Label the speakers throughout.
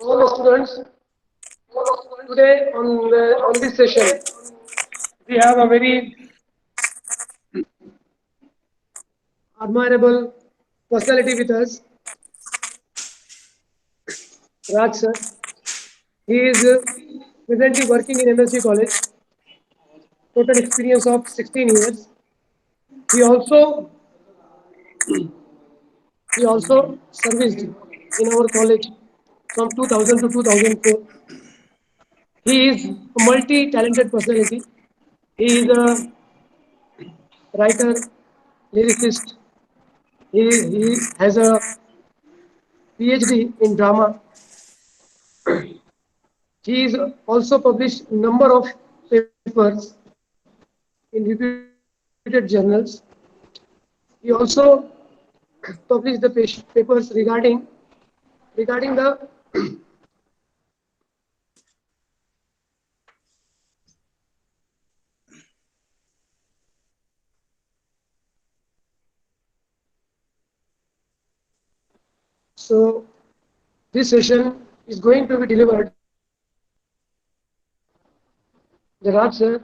Speaker 1: all the students. Today on this session, we have a very admirable personality with us, Raj sir. He is presently working in M.S.G college, total experience of 16 years. He also he also serviced in our college from 2000 to 2004. He is a multi-talented personality. He is a writer, lyricist. He has a PhD in drama. He is also published number of papers in reputed journals. He also published the papers regarding the so this session is going to be delivered. The Raj sir.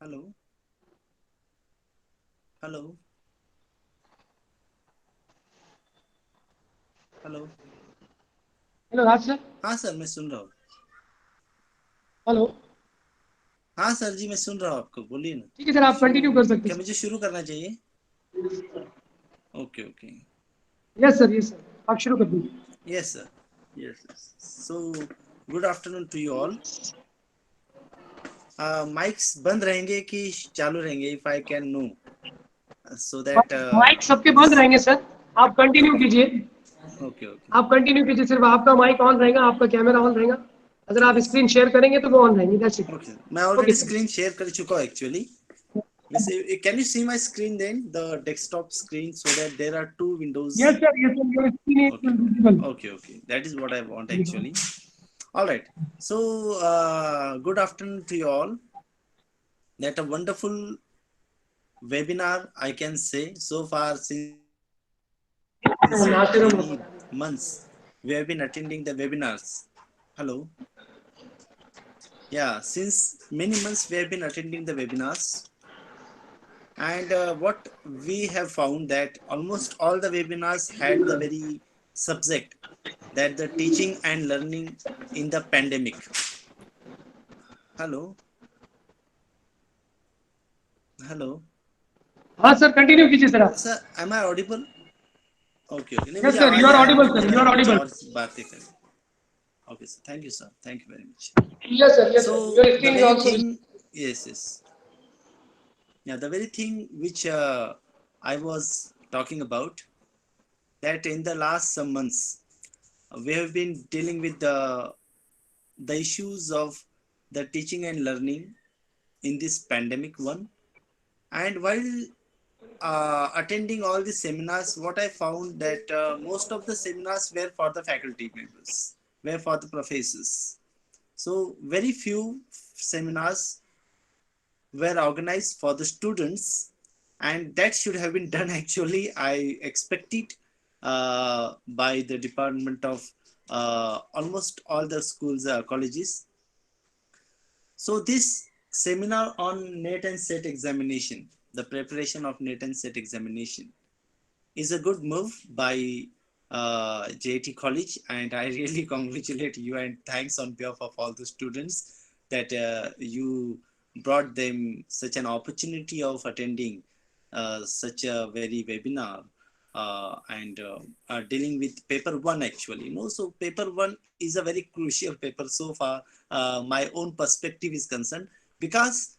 Speaker 2: Hello, hello, hello.
Speaker 1: Hello Raj sir.
Speaker 2: हाँ sir, मैं सुन रहा हूँ.
Speaker 1: Hello.
Speaker 2: हाँ sir जी, मैं सुन रहा हूँ आपको, बोलिए ना.
Speaker 1: ठीक है सर, आप कंटिन्यू कर सकते
Speaker 2: क्या
Speaker 1: हैं.
Speaker 2: मुझे शुरू करना चाहिए? Okay okay.
Speaker 1: यस सर, आप शुरू कर दीजिए.
Speaker 2: Yes sir. Yes. So good afternoon to you all. Mics बंद रहेंगे कि चालू रहेंगे? If I can know, so that
Speaker 1: mic सबके बंद रहेंगे सर. आप कंटिन्यू कीजिए.
Speaker 2: okay okay.
Speaker 1: आप कंटिन्यू कीजिए, सिर्फ आपका माइक ऑन रहेगा, आपका कैमरा ऑन रहेगा. अगर आप
Speaker 2: Okay
Speaker 1: स्क्रीन शेयर करेंगे तो वो ऑन रहेंगी. That's it.
Speaker 2: okay. मैं
Speaker 1: okay
Speaker 2: already
Speaker 1: sir.
Speaker 2: screen share कर चुका हूँ actually. Can you see my screen then, the desktop screen, so that there are two windows?
Speaker 1: Yes sir, your screen
Speaker 2: Okay,
Speaker 1: is visible.
Speaker 2: okay. That is what I want actually. All right. So good afternoon to you all. That a wonderful webinar I can say so far, since many months we have been attending the webinars. Hello. Yeah, since many months we have been attending the webinars, and what we have found that almost all the webinars had the very subject, that the teaching and learning in the pandemic. Hello, hello.
Speaker 1: हाँ sir, continue कीजिए sir आप.
Speaker 2: Sir, am I audible? Okay okay. नहीं,
Speaker 1: yes
Speaker 2: मुझे
Speaker 1: sir,
Speaker 2: आवाज
Speaker 1: you are
Speaker 2: आ रही
Speaker 1: Audible
Speaker 2: थी,
Speaker 1: sir,
Speaker 2: मैं
Speaker 1: you are
Speaker 2: कुछ
Speaker 1: ऑडिबल.
Speaker 2: और बातें कर. Okay sir, thank you sir, thank you very much.
Speaker 1: Yes sir,
Speaker 2: So
Speaker 1: your
Speaker 2: the
Speaker 1: screen is
Speaker 2: very
Speaker 1: also.
Speaker 2: thing, yes, yeah, the very thing which I was talking about, that in the last some months we have been dealing with the issues of the teaching and learning in this pandemic one. And while attending all the seminars, what I found that most of the seminars were for the faculty members, were for the professors. So very few seminars were organized for the students, and that should have been done actually. I expect it by the department of almost all the schools, colleges. So this seminar on NET and SET examination, the preparation of NET and SET examination, is a good move by J.A.T college, and I really congratulate you and thanks on behalf of all the students that you brought them such an opportunity of attending such a very webinar, and dealing with paper one actually. So paper one is a very crucial paper so far, my own perspective is concerned, because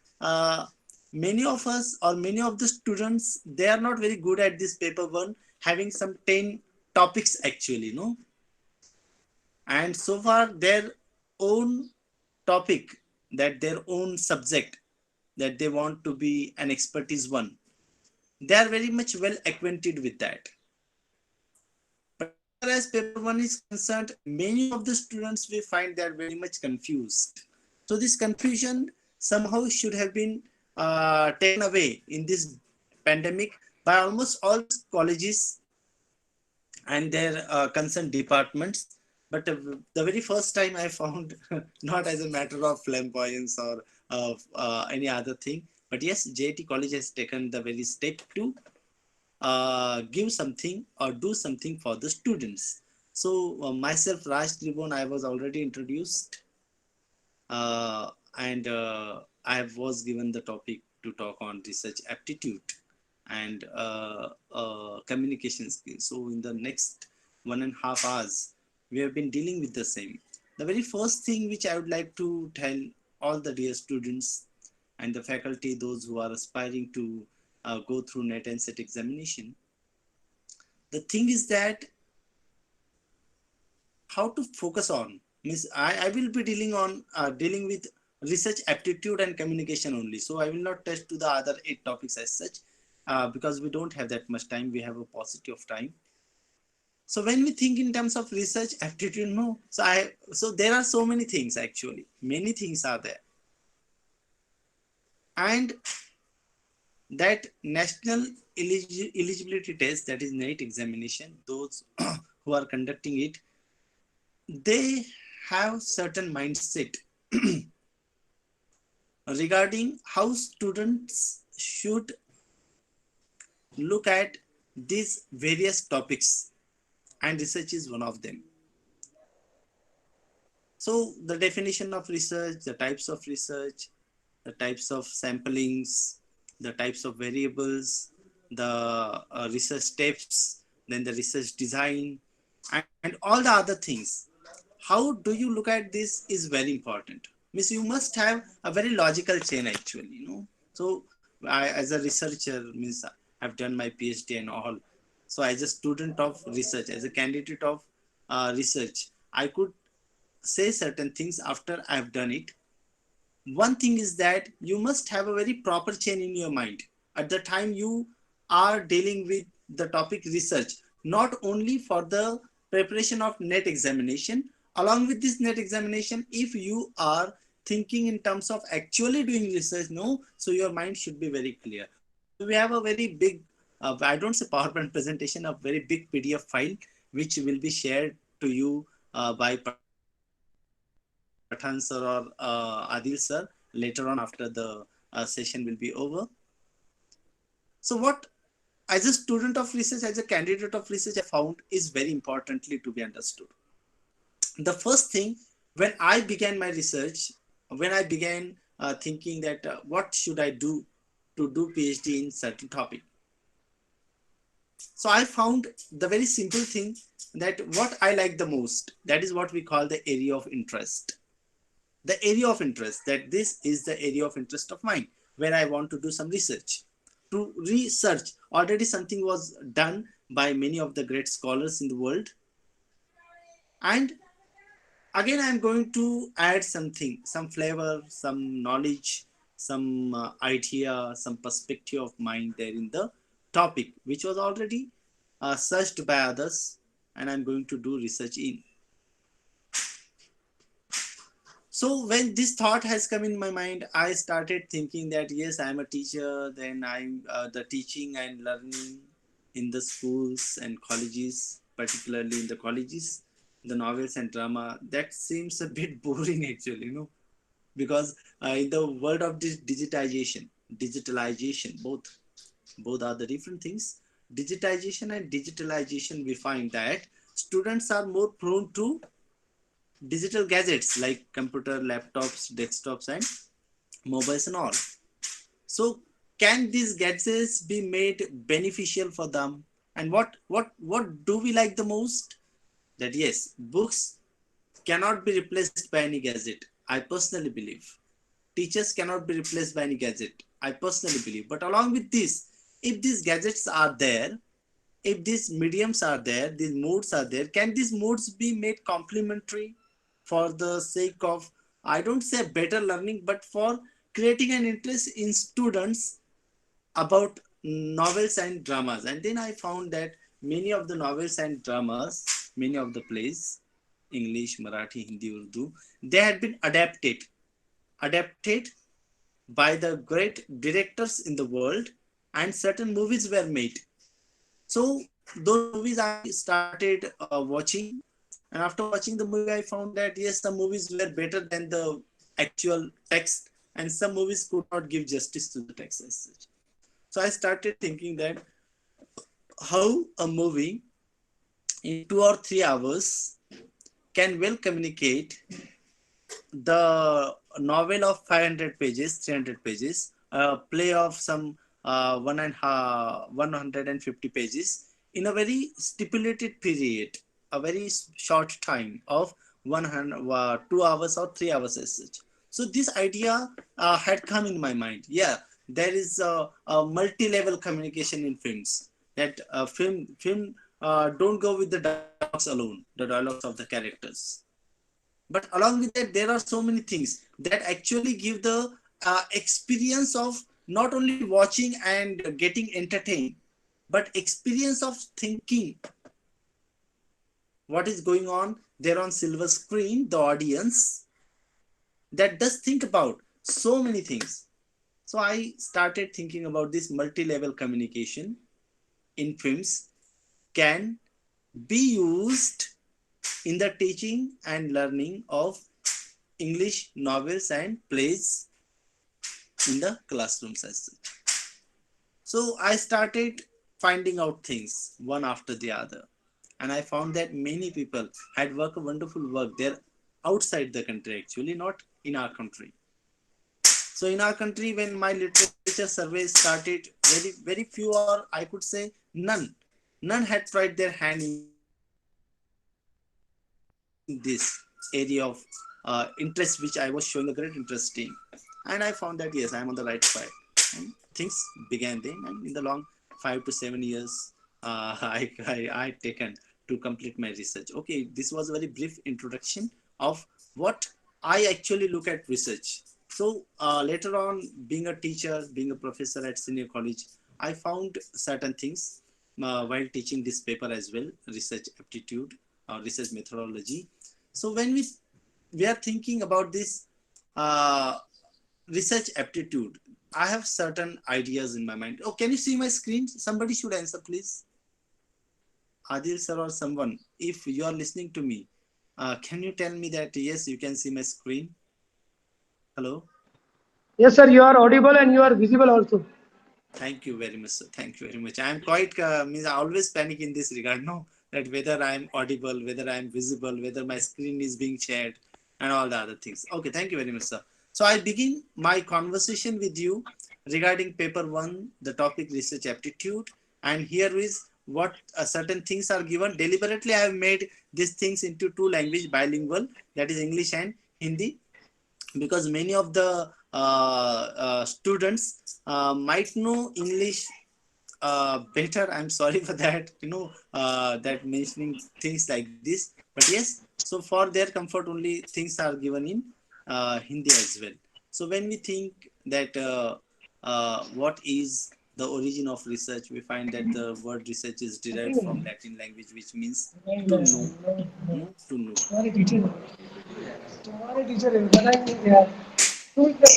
Speaker 2: many of us or many of the students, they are not very good at this paper one, having some 10 topics actually, and so far their own topic, that their own subject that they want to be an expertise one, they are very much well acquainted with that. But as far as paper 1 is concerned, many of the students we find they are very much confused. So this confusion somehow should have been taken away in this pandemic by almost all the colleges and their concerned departments. But the very first time I found, not as a matter of flamboyance or of any other thing, but yes, J.A.T college has taken the very step to give something or do something for the students. So myself, Raj Tribhuvan, I was already introduced, and I was given the topic to talk on research aptitude and communication skills. So in the next 1.5 hours, we have been dealing with the same. The very first thing which I would like to tell all the dear students and the faculty, those who are aspiring to go through NET and SET examination, the thing is that how to focus on means I will be dealing with research aptitude and communication only. So I will not touch to the other 8 topics as such, because we don't have that much time. We have a paucity of time. So when we think in terms of research aptitude, no. So there are so many things actually. Many things are there, and that national eligibility test, that is NET examination, those who are conducting it, they have certain mindset regarding how students should look at these various topics, and research is one of them. So the definition of research, the types of research, the types of samplings, the types of variables, the research steps, then the research design, and all the other things. How do you look at this is very important. Means you must have a very logical chain actually, So I, as a researcher, means I've done my PhD and all. So as a student of research, as a candidate of research, I could say certain things after I've done it. One thing is that you must have a very proper chain in your mind at the time you are dealing with the topic research, not only for the preparation of NET examination. Along with this NET examination, if you are thinking in terms of actually doing research, no, so your mind should be very clear. So we have a very big, I don't say PowerPoint presentation, a very big PDF file which will be shared to you by Pathan sir or Adil sir later on after the session will be over. So what, as a student of research, as a candidate of research, I found is very importantly to be understood. The first thing, when I began my research, when I began thinking that what should I do to do PhD in certain topic, so I found the very simple thing that what I like the most, that is what we call the area of interest. The area of interest, that this is the area of interest of mine, where I want to do some research. To research, already something was done by many of the great scholars in the world. And again, I'm going to add something, some flavor, some knowledge, some idea, some perspective of mine there in the topic, which was already searched by others, and I'm going to do research in. So when this thought has come in my mind, I started thinking that yes, I'm a teacher. Then I'm the teaching and learning in the schools and colleges, particularly in the colleges, the novels and drama. That seems a bit boring actually, because in the world of this digitalization, both are the different things. Digitization and digitalization, we find that students are more prone to digital gadgets like computer, laptops, desktops, and mobiles and all. So can these gadgets be made beneficial for them? And what do we like the most? That yes, books cannot be replaced by any gadget. I personally believe. Teachers cannot be replaced by any gadget. I personally believe. But along with this, if these gadgets are there, if these mediums are there, these modes are there, can these modes be made complementary for the sake of, I don't say better learning, but for creating an interest in students about novels and dramas, and then I found that many of the novels and dramas, many of the plays, English, Marathi, Hindi, Urdu, they had been adapted by the great directors in the world, and certain movies were made. So those movies I started watching, and after watching the movie, I found that yes, some movies were better than the actual text, and some movies could not give justice to the text as such. So I started thinking that how a movie in 2 or 3 hours can well communicate the novel of 500 pages, 300 pages, a play of some 150 pages in a very stipulated period, a very short time of 2 hours or 3 hours as such. So this idea had come in my mind. Yeah, there is a multi-level communication in films. That film don't go with the dialogues alone, the dialogues of the characters, but along with that there are so many things that actually give the experience of not only watching and getting entertained, but experience of thinking what is going on there on silver screen, the audience that does think about so many things. So I started thinking about this multi-level communication in films can be used in the teaching and learning of English novels and plays in the classrooms as such. So I started finding out things one after the other. And I found that many people had worked a wonderful work there outside the country, actually, not in our country. So in our country, when my literature survey started, very few, or I could say none had tried their hand in this area of interest, which I was showing a great interest in. And I found that yes, I am on the right track. And things began then, and in the long 5 to 7 years, I taken to complete my research. Okay, this was a very brief introduction of what I actually look at research. So later on, being a teacher, being a professor at senior college, I found certain things while teaching this paper as well, research aptitude or research methodology. So when we are thinking about this uh, research aptitude, I have certain ideas in my mind. Oh, can you see my screen? Somebody should answer, please. Adil sir or someone, if you are listening to me, can you tell me that yes, you can see my screen? Hello.
Speaker 1: Yes, sir, you are audible and you are visible also.
Speaker 2: Thank you very much, sir. Thank you very much. I am quite means I always panic in this regard. No, that whether I am audible, whether I am visible, whether my screen is being shared, and all the other things. Okay, thank you very much, sir. So I begin my conversation with you regarding paper one, the topic research aptitude, and here is what certain things are given. Deliberately, I have made these things into two language bilingual, that is English and Hindi, because many of the students might know English better. I'm sorry for that, that mentioning things like this. But yes, so for their comfort only things are given in Hindi as well. So when we think that what is the origin of research, we find that the word research is derived from Latin language, which means to know. To know.
Speaker 1: तुम्हारे teacher तुम्हारे teacher है बताएंगे यार तू क्या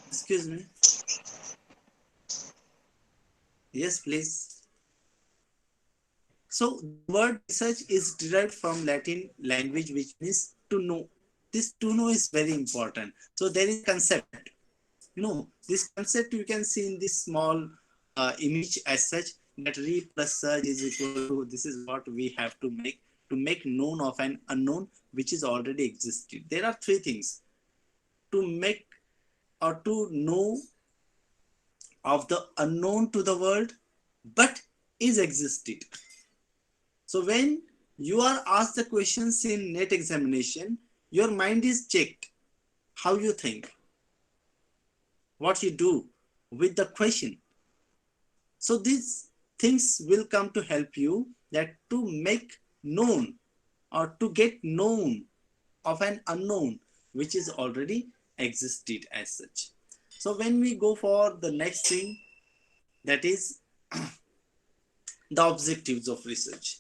Speaker 2: Excuse me. Yes, please. So the word research is derived from Latin language, which means to know. This to know is very important. So there is a concept. This concept you can see in this small image as such, that re plus search is equal to, this is what we have to make known of an unknown which is already existed. There are three things to make or to know of the unknown to the world, but is existed. So when you are asked the questions in net examination, your mind is checked. How you think, what you do with the question. So these things will come to help you, that to make known or to get known of an unknown which is already existed as such. So when we go for the next thing, that is the objectives of research.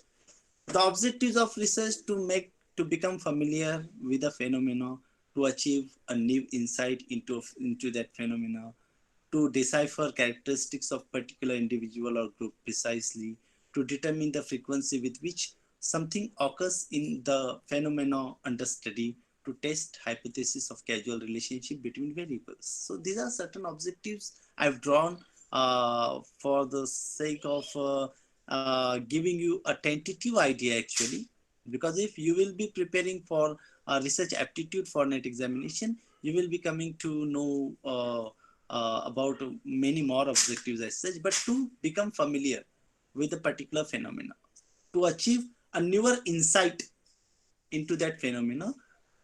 Speaker 2: The objectives of research to become familiar with a phenomena, to achieve a new insight into that phenomena, to decipher characteristics of particular individual or group precisely, to determine the frequency with which something occurs in the phenomena under study, to test hypothesis of causal relationship between variables. So these are certain objectives I've drawn for the sake of giving you a tentative idea actually, because if you will be preparing for a research aptitude for net examination, you will be coming to know about many more objectives as such, but to become familiar with a particular phenomena, to achieve a newer insight into that phenomena,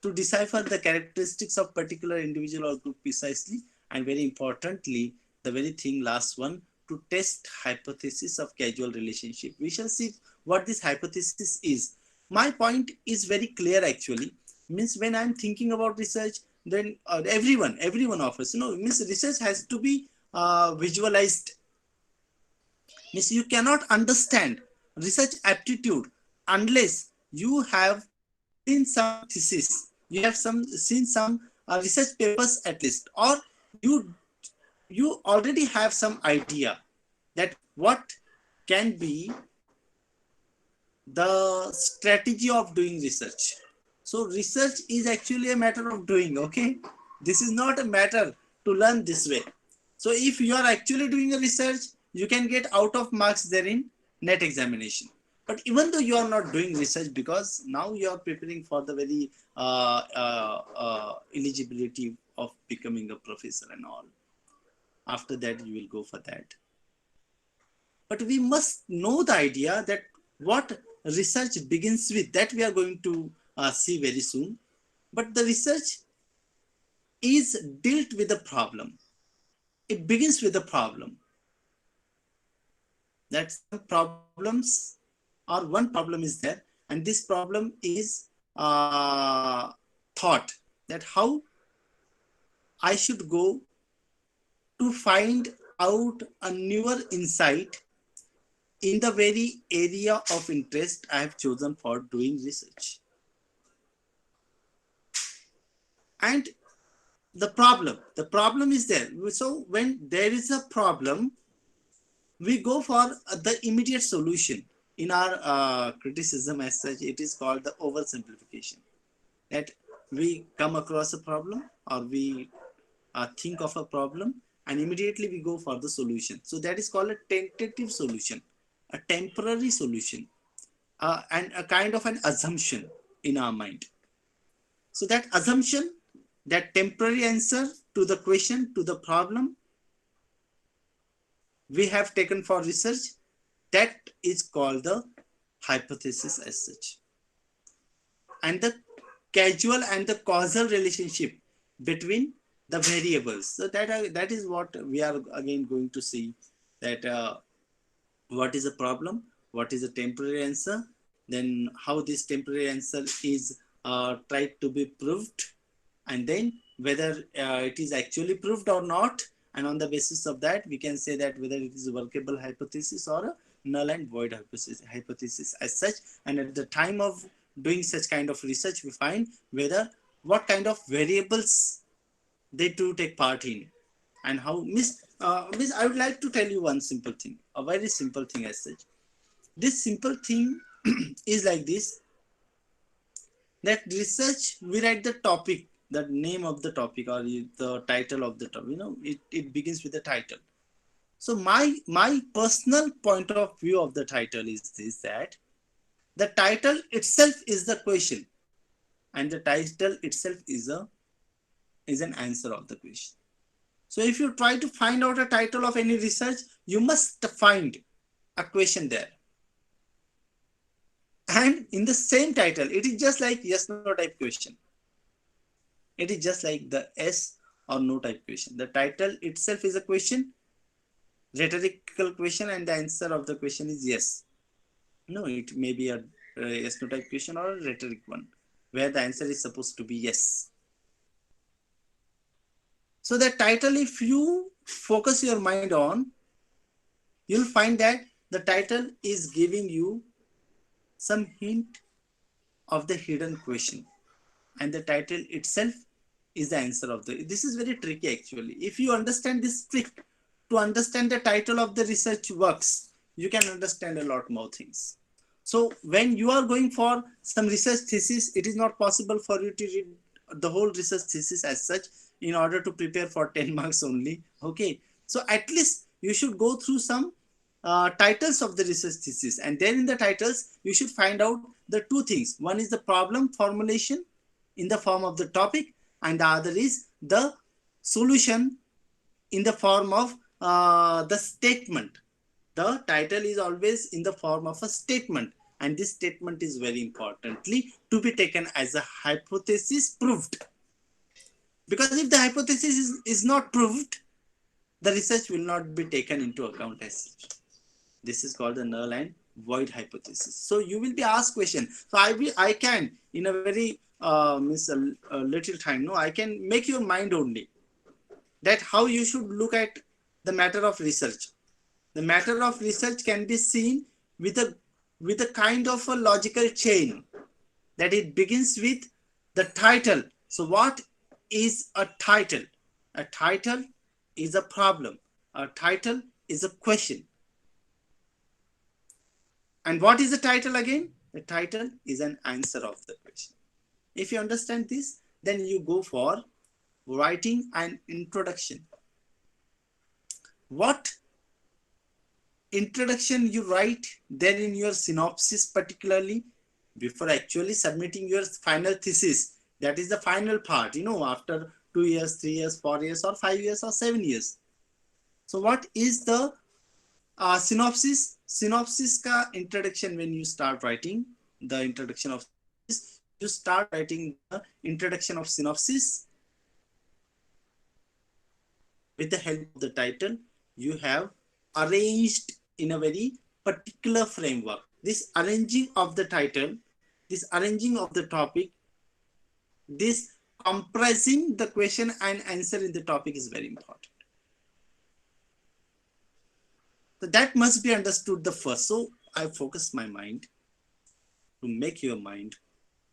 Speaker 2: to decipher the characteristics of particular individual or group precisely, and very importantly, the very thing last one, to test hypothesis of causal relationship. We shall see what this hypothesis is. My point is very clear actually. Means when I'm thinking about research, then everyone of us, means research has to be visualized. Means you cannot understand research aptitude unless you have seen some thesis, you have seen some research papers at least, or you you already have some idea that what can be the strategy of doing research. So research is actually a matter of doing, okay? This is not a matter to learn this way. So if you are actually doing a research, you can get out of marks there in net examination. But even though you are not doing research, because now you are preparing for the very eligibility of becoming a professor and all. After that, you will go for that. But we must know the idea that what research begins with, that we are going to see very soon. But the research is dealt with a problem. It begins with a problem. That some problems or one problem is there, and this problem is thought, that how I should go to find out a newer insight in the very area of interest I have chosen for doing research. And the problem is there. So when there is a problem, we go for the immediate solution. In our criticism as such, it is called the oversimplification. That we come across a problem, or we think of a problem, and immediately we go for the solution. So that is called a tentative solution, a temporary solution, and a kind of an assumption in our mind. So that assumption, that temporary answer to the question, to the problem we have taken for research, that is called the hypothesis as such. And the causal and the causal relationship between the variables. So that is what we are again going to see, that what is a problem, what is a temporary answer, then how this temporary answer is tried to be proved, and then whether it is actually proved or not, and on the basis of that we can say that whether it is a workable hypothesis or a null and void hypothesis as such. And at the time of doing such kind of research, we find whether what kind of variables they do take part in, and how miss I would like to tell you one simple thing, a very simple thing as such. This simple thing is like this, that research, we write the topic, the name of the topic, or the title of the topic, it begins with the title. So my personal point of view of the title is this, that the title itself is the question, and the title itself is an answer of the question. So if you try to find out a title of any research, you must find a question there. And in the same title, it is just like yes no type question. It is just like the yes or no type question. The title itself is a question, rhetorical question, and the answer of the question is yes. No, it may be a yes no type question or a rhetoric one, where the answer is supposed to be yes. So the title, if you focus your mind on, you'll find that the title is giving you some hint of the hidden question, and the title itself is the answer of the. This is very tricky actually. If you understand this trick to understand the title of the research works, you can understand a lot more things. So when you are going for some research thesis, it is not possible for you to read the whole research thesis as such in order to prepare for 10 marks only. Okay, so at least you should go through some titles of the research thesis, and then in the titles you should find out the two things. One is the problem formulation in the form of the topic, and the other is the solution in the form of the statement. The title is always in the form of a statement, and this statement is very importantly to be taken as a hypothesis proved. Because if the hypothesis is not proved, the research will not be taken into account as such. This is called the null and void hypothesis. So you will be asked question. So I can in a very little time, no, I can make your mind only that how you should look at the matter of research. The matter of research can be seen with a kind of a logical chain, that it begins with the title. So what is a title? A title is a problem. A title is a question. And what is the title again? The title is an answer of the question. If you understand this, then you go for writing an introduction. What introduction you write then in your synopsis, particularly before actually submitting your final thesis. That is the final part, after 2 years, 3 years, 4 years, or 5 years, or 7 years. So what is the synopsis? Synopsis ka introduction, when you start writing the introduction of this, you start writing the introduction of synopsis with the help of the title. You have arranged in a very particular framework. This arranging of the title, this arranging of the topic, this compressing the question and answer in the topic is very important. So that must be understood the first. So I focus my mind to make your mind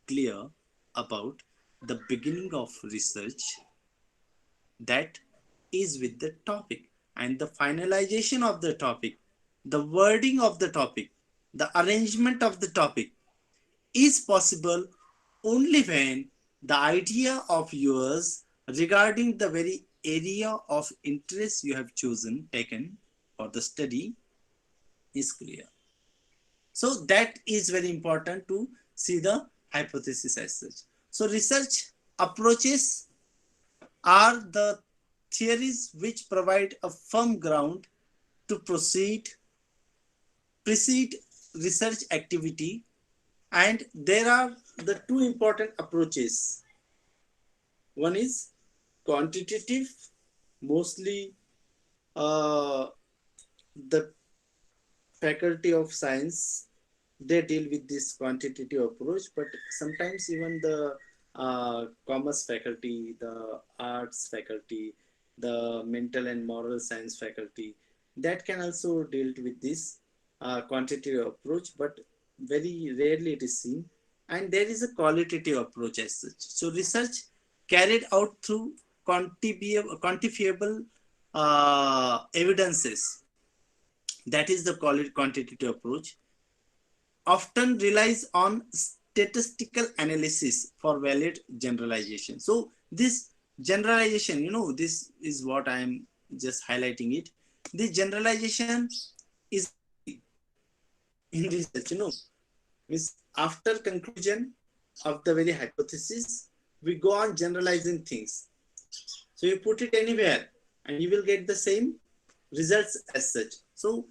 Speaker 2: clear about the beginning of research, that is with the topic, and the finalization of the topic, the wording of the topic, the arrangement of the topic is possible only when the idea of yours regarding the very area of interest you have taken for the study is clear. So that is very important to see the hypothesis as such. So research approaches are the theories which provide a firm ground to precede research activity, and there are the two important approaches. One is quantitative, mostly the faculty of science, they deal with this quantitative approach, but sometimes even the commerce faculty, the arts faculty, the mental and moral science faculty, that can also deal with this quantitative approach, but very rarely it is seen. And there is a qualitative approach as such. So research carried out through quantifiable evidences, that is the quantitative approach, often relies on statistical analysis for valid generalization. So this generalization, this is what I am just highlighting it. This generalization is in research, means after conclusion of the very hypothesis, we go on generalizing things. So you put it anywhere and you will get the same results as such. So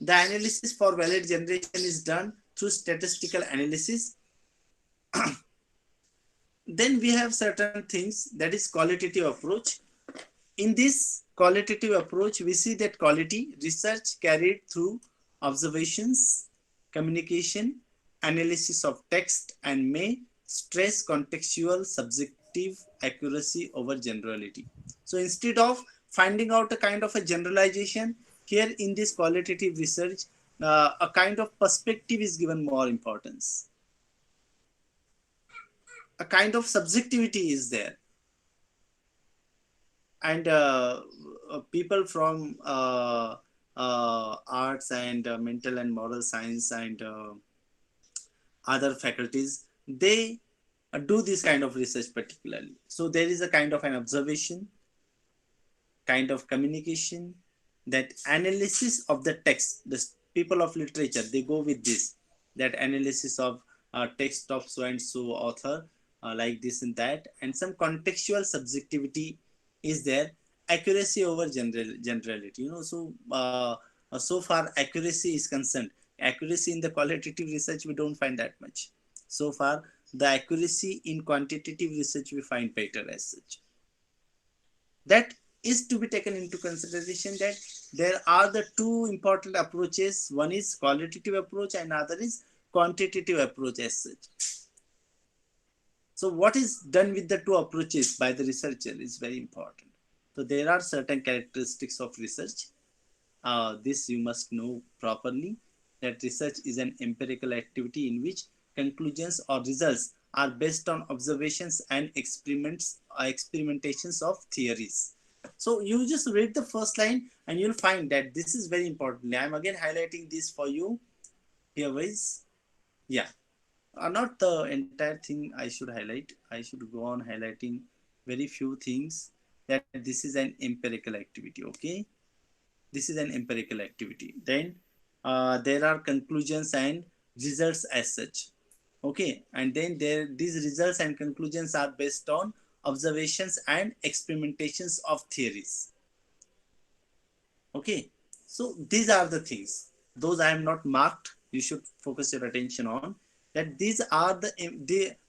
Speaker 2: the analysis for valid generation is done through statistical analysis. Then we have certain things, that is qualitative approach. In this qualitative approach, we see that quality research carried through observations, communication, analysis of text, and may stress contextual subjective accuracy over generality. So instead of finding out a kind of a generalization, here in this qualitative research, a kind of perspective is given more importance. A kind of subjectivity is there, and people from arts and mental and moral science and other faculties, they do this kind of research particularly. So there is a kind of an observation, kind of communication, that analysis of the text. The people of literature, they go with this, that analysis of text of so and so author, like this and that, and some contextual subjectivity is there. Accuracy over generality, so so far accuracy is concerned, accuracy in the qualitative research we don't find that much. So far the accuracy in quantitative research we find better as such. That is to be taken into consideration, that there are the two important approaches. One is qualitative approach and other is quantitative approach as such. So what is done with the two approaches by the researcher is very important. So there are certain characteristics of research. This you must know properly, that research is an empirical activity in which conclusions or results are based on observations and experimentations of theories. So you just read the first line and you'll find that this is very important. I'm again highlighting this for you. Here is, yeah, not the entire thing I should highlight. I should go on highlighting very few things, that this is an empirical activity. Okay, this is an empirical activity. Then there are conclusions and results as such. Okay, and then these results and conclusions are based on observations and experimentations of theories. Okay, so these are the things. Those I am not marked. You should focus your attention on that. These are the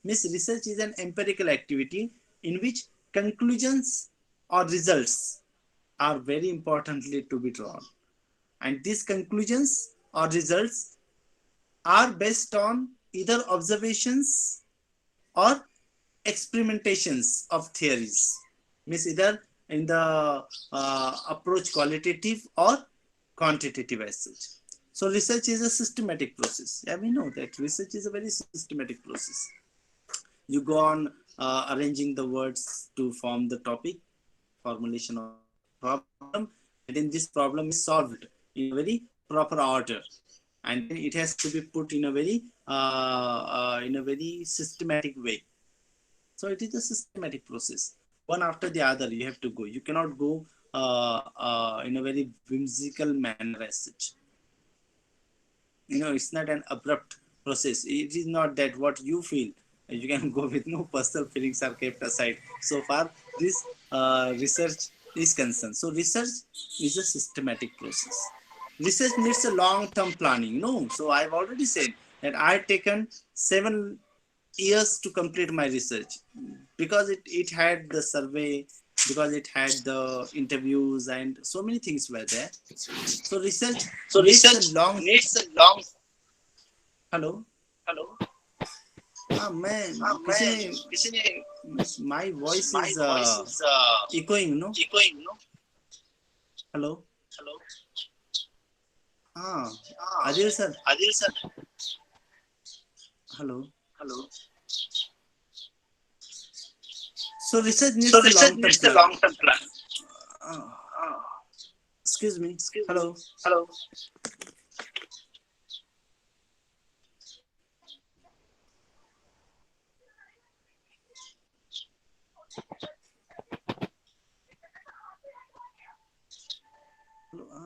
Speaker 2: research is an empirical activity in which conclusions or results are very importantly to be drawn, and these conclusions or results are based on either observations or experimentations of theories. Means either in the approach qualitative or quantitative as such. So research is a systematic process. Yeah, we know that research is a very systematic process. You go on arranging the words to form the topic, formulation of the problem, and then this problem is solved in a very proper order, and then it has to be put in a very systematic way. So it is a systematic process. One after the other, you have to go. You cannot go in a very whimsical manner as such. It's not an abrupt process. It is not that what you feel. You can go with no personal feelings are kept aside. So far, this research is concerned. So research is a systematic process. Research needs a long-term planning. So I've already said that I've taken 7 years to complete my research, because it had the survey, because it had the interviews, and so many things were there. So research needs a long. Hello. हाँ मैं किसी ने my voice is echoing, no? Hello. हाँ Adil sir. Hello. So research needs a long-term plan. Excuse me. Hello.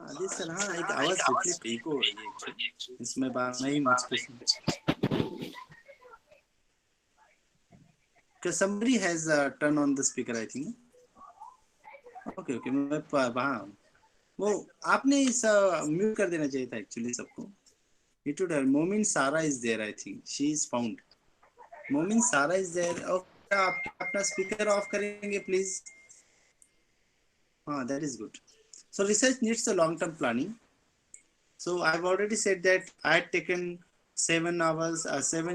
Speaker 2: Adil sir, हाँ एक आवाज reflect eco हो रही है एक्चुअली. इसमें बात नहीं मुझको सुन. Because somebody has turned on the speaker, I think. Okay. मैं हाँ वो आपने इस म्यूट कर देना चाहिए था एक्चुअली सबको. It would have. Momin Sara is there, I think. She is found. Momin Sara is there. Okay, आप अपना स्पीकर ऑफ करेंगे प्लीज. हाँ, that is good. So research needs a long-term planning. So I've already said that I had taken 7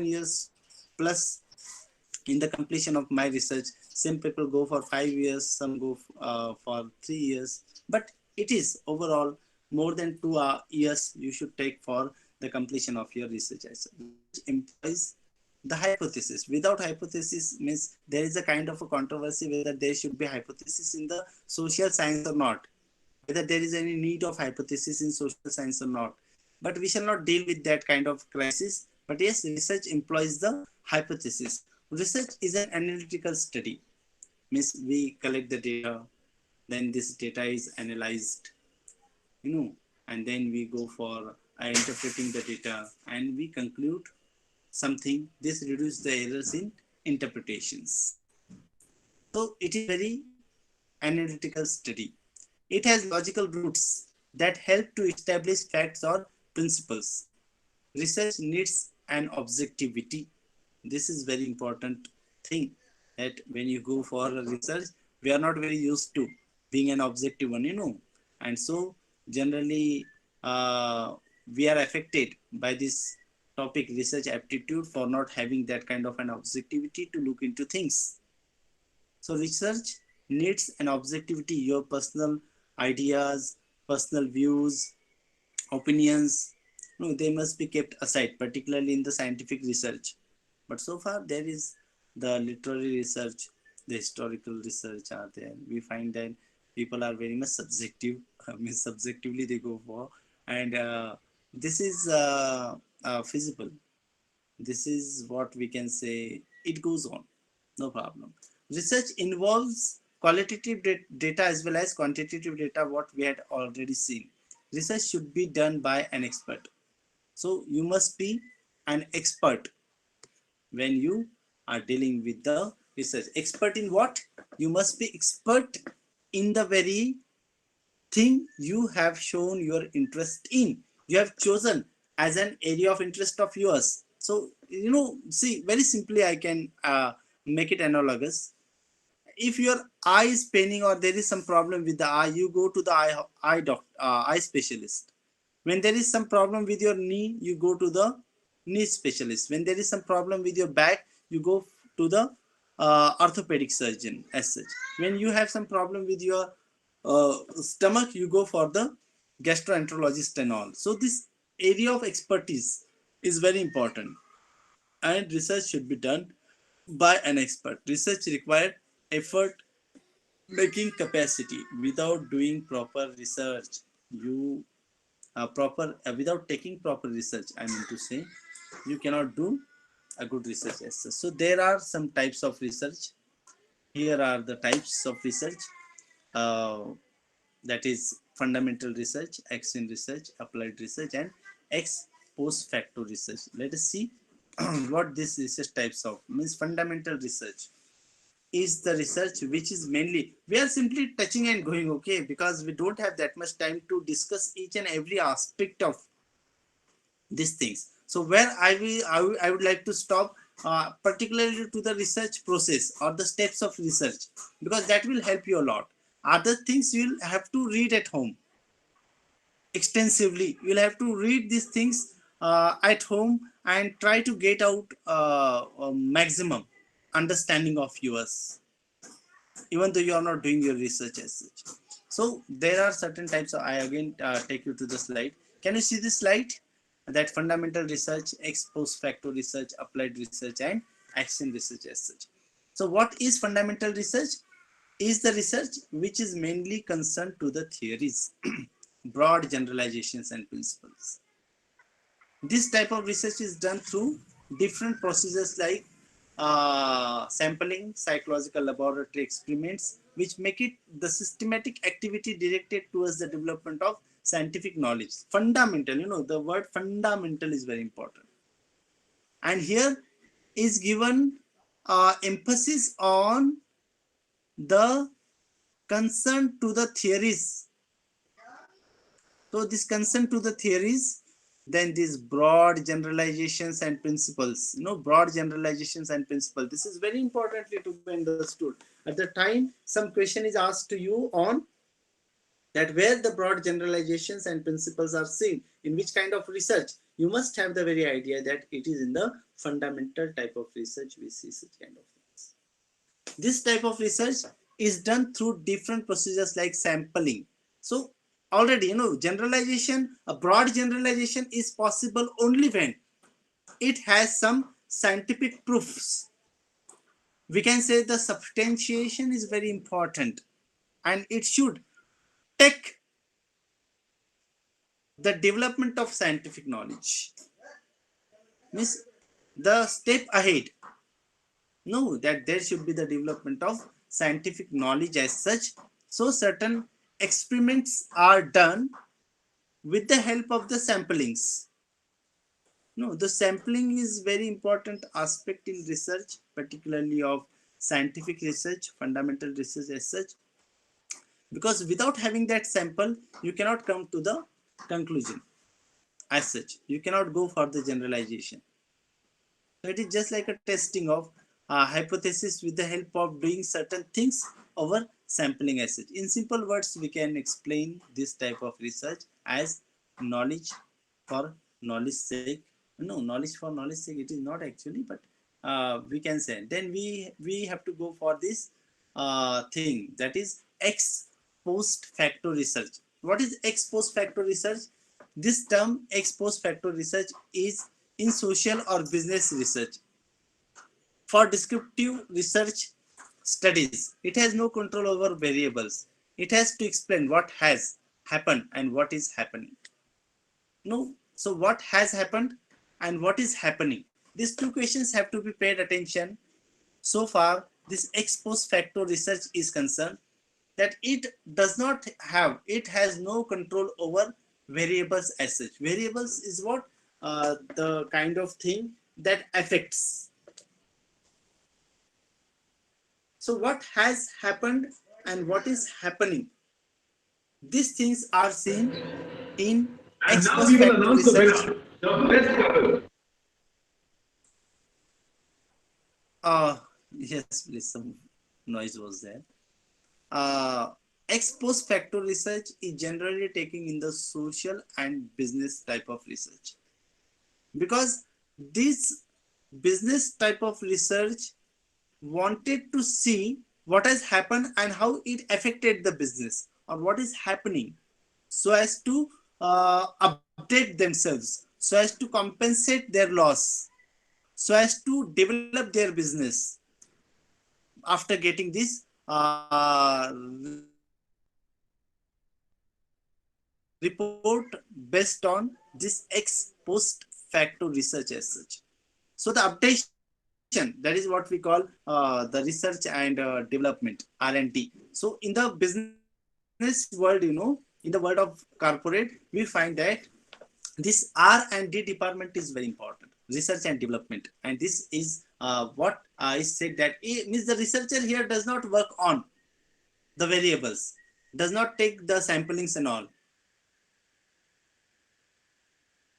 Speaker 2: years plus in the completion of my research. Some people go for 5 years, some go for 3 years, but it is overall more than 2 years you should take for the completion of your research. Research employs the hypothesis. Without hypothesis means there is a kind of a controversy whether there should be hypothesis in the social science or not, whether there is any need of hypothesis in social science or not. But we shall not deal with that kind of crisis. But yes, research employs the hypothesis. Research is an analytical study, means we collect the data, then this data is analyzed, you know, and then we go for interpreting the data and we conclude something. This reduces the errors in interpretations. So it is very analytical study. It has logical roots that help to establish facts or principles. Research needs an objectivity. This is very important thing, that when you go for research, we are not very used to being an objective one, you know, and so generally we are affected by this topic research aptitude for not having that kind of an objectivity to look into things. So research needs an objectivity, your personal ideas, personal views, opinions, no, they must be kept aside, particularly in the scientific research. But so far there is the literary research, the historical research are there. We find that people are very much subjective. I mean, subjectively they go for, and this is feasible. This is what we can say. It goes on, no problem. Research involves qualitative data as well as quantitative data, what we had already seen. Research should be done by an expert. So you must be an expert when you are dealing with the research. Expert in what? You must be expert in the very thing you have shown your interest in. You have chosen as an area of interest of yours. So, you know, see, very simply I can make it analogous. If your eye is paining or there is some problem with the eye, you go to the eye specialist. When there is some problem with your knee, you go to the knee specialist. When there is some problem with your back, you go to the orthopedic surgeon as such. When you have some problem with your stomach, you go for the gastroenterologist and all. So this area of expertise is very important, and research should be done by an expert. Research required effort making capacity. Without doing proper research, you proper without taking proper research, I mean to say, you cannot do a good research as such. So there are some types of research. Here are the types of research. uh, that is fundamental research, X in research, applied research, and X post facto research. Let us see what this research types of means. Fundamental research is the research which is mainly, we are simply touching and going, okay, because we don't have that much time to discuss each and every aspect of these things. So where I would like to stop, particularly to the research process or the steps of research, because that will help you a lot. Other things you will have to read at home extensively. You will have to read these things at home and try to get out a maximum understanding of yours, even though you are not doing your research as such. So there are certain types of, I again take you to the slide. Can you see this slide? That fundamental research, ex post facto research, applied research, and action research as such. So what is fundamental research? Is the research which is mainly concerned to the theories, broad generalizations and principles. This type of research is done through different procedures like sampling, psychological laboratory experiments, which make it the systematic activity directed towards the development of scientific knowledge. Fundamental, you know, the word fundamental is very important. And here is given emphasis on the concern to the theories. So this consent to the theories, then these broad generalizations and principles, you know, broad generalizations and principles. This is very importantly to be understood. At the time, some question is asked to you on that where the broad generalizations and principles are seen, in which kind of research, you must have the very idea that it is in the fundamental type of research we see such kind of things. This type of research is done through different procedures like sampling. So already, generalization, a broad generalization is possible only when it has some scientific proofs. We can say the substantiation is very important, and it should take the development of scientific knowledge. Means the step ahead. No, that there should be the development of scientific knowledge as such. So certain experiments are done with the help of the samplings. No, the sampling is very important aspect in research, particularly of scientific research, fundamental research as such, because without having that sample, you cannot come to the conclusion as such. You cannot go for the generalization. So it is just like a testing of hypothesis with the help of doing certain things over sampling as such. In simple words, we can explain this type of research as knowledge for knowledge sake. No, knowledge for knowledge sake, it is not actually, but we can say. Then we have to go for this thing, that is ex post facto research. What is ex post facto research? This term ex post facto research is in social or business research. For descriptive research studies, it has no control over variables. It has to explain what has happened and what is happening. No, so what has happened and what is happening. These two questions have to be paid attention. So far, this ex post facto research is concerned, that it does not have, it has no control over variables as such. Variables is what? The kind of thing that affects. So what has happened and what is happening, these things are seen in
Speaker 3: And
Speaker 2: ex
Speaker 3: now
Speaker 2: post
Speaker 3: we will
Speaker 2: facto
Speaker 3: announce the
Speaker 2: research.
Speaker 3: winner. The best couple.
Speaker 2: Yes, please, some noise was there. uh, Ex post facto research is generally taking in the social and business type of research, because this business type of research wanted to see what has happened and how it affected the business or what is happening, so as to update themselves, so as to compensate their loss, so as to develop their business after getting this report based on this ex post facto research as such. So the updation, that is what we call the research and development, R&D. So in the business world, in the world of corporate, we find that this R&D department is very important. Research and development, and this is what is said that means the researcher here does not work on the variables, does not take the samplings and all.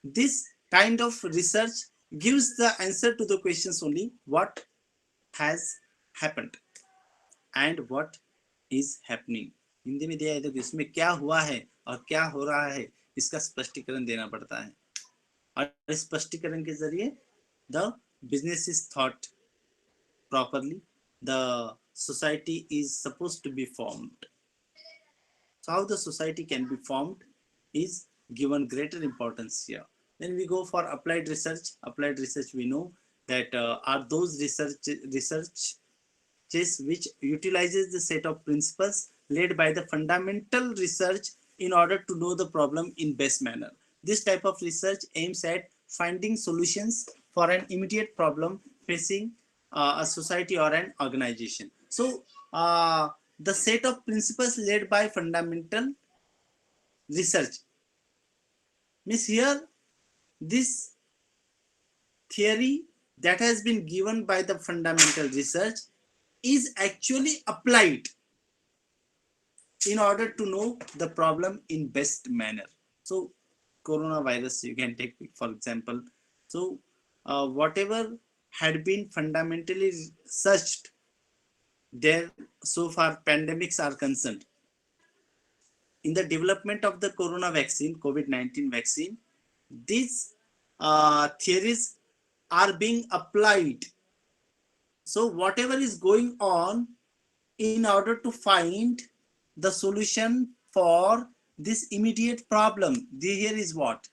Speaker 2: This kind of research gives the answer to the questions only what has happened and what is happening. Hindi में दिया है, तो इसमें क्या हुआ है और क्या हो रहा है, इसका स्पष्टीकरण देना पड़ता है, और इस स्पष्टीकरण के जरिए the business is thought properly, the society is supposed to be formed. So how the society can be formed is given greater importance here. Then we go for applied research. Applied research, we know that are those researches which utilizes the set of principles led by the fundamental research in order to know the problem in best manner. This type of research aims at finding solutions for an immediate problem facing a society or an organization. So the set of principles led by fundamental research means here this theory that has been given by the fundamental research is actually applied in order to know the problem in best manner. So coronavirus you can take for example. So whatever had been fundamentally researched there so far pandemics are concerned, in the development of the corona vaccine, COVID-19 vaccine, these theories are being applied. So whatever is going on in order to find the solution for this immediate problem, here is what?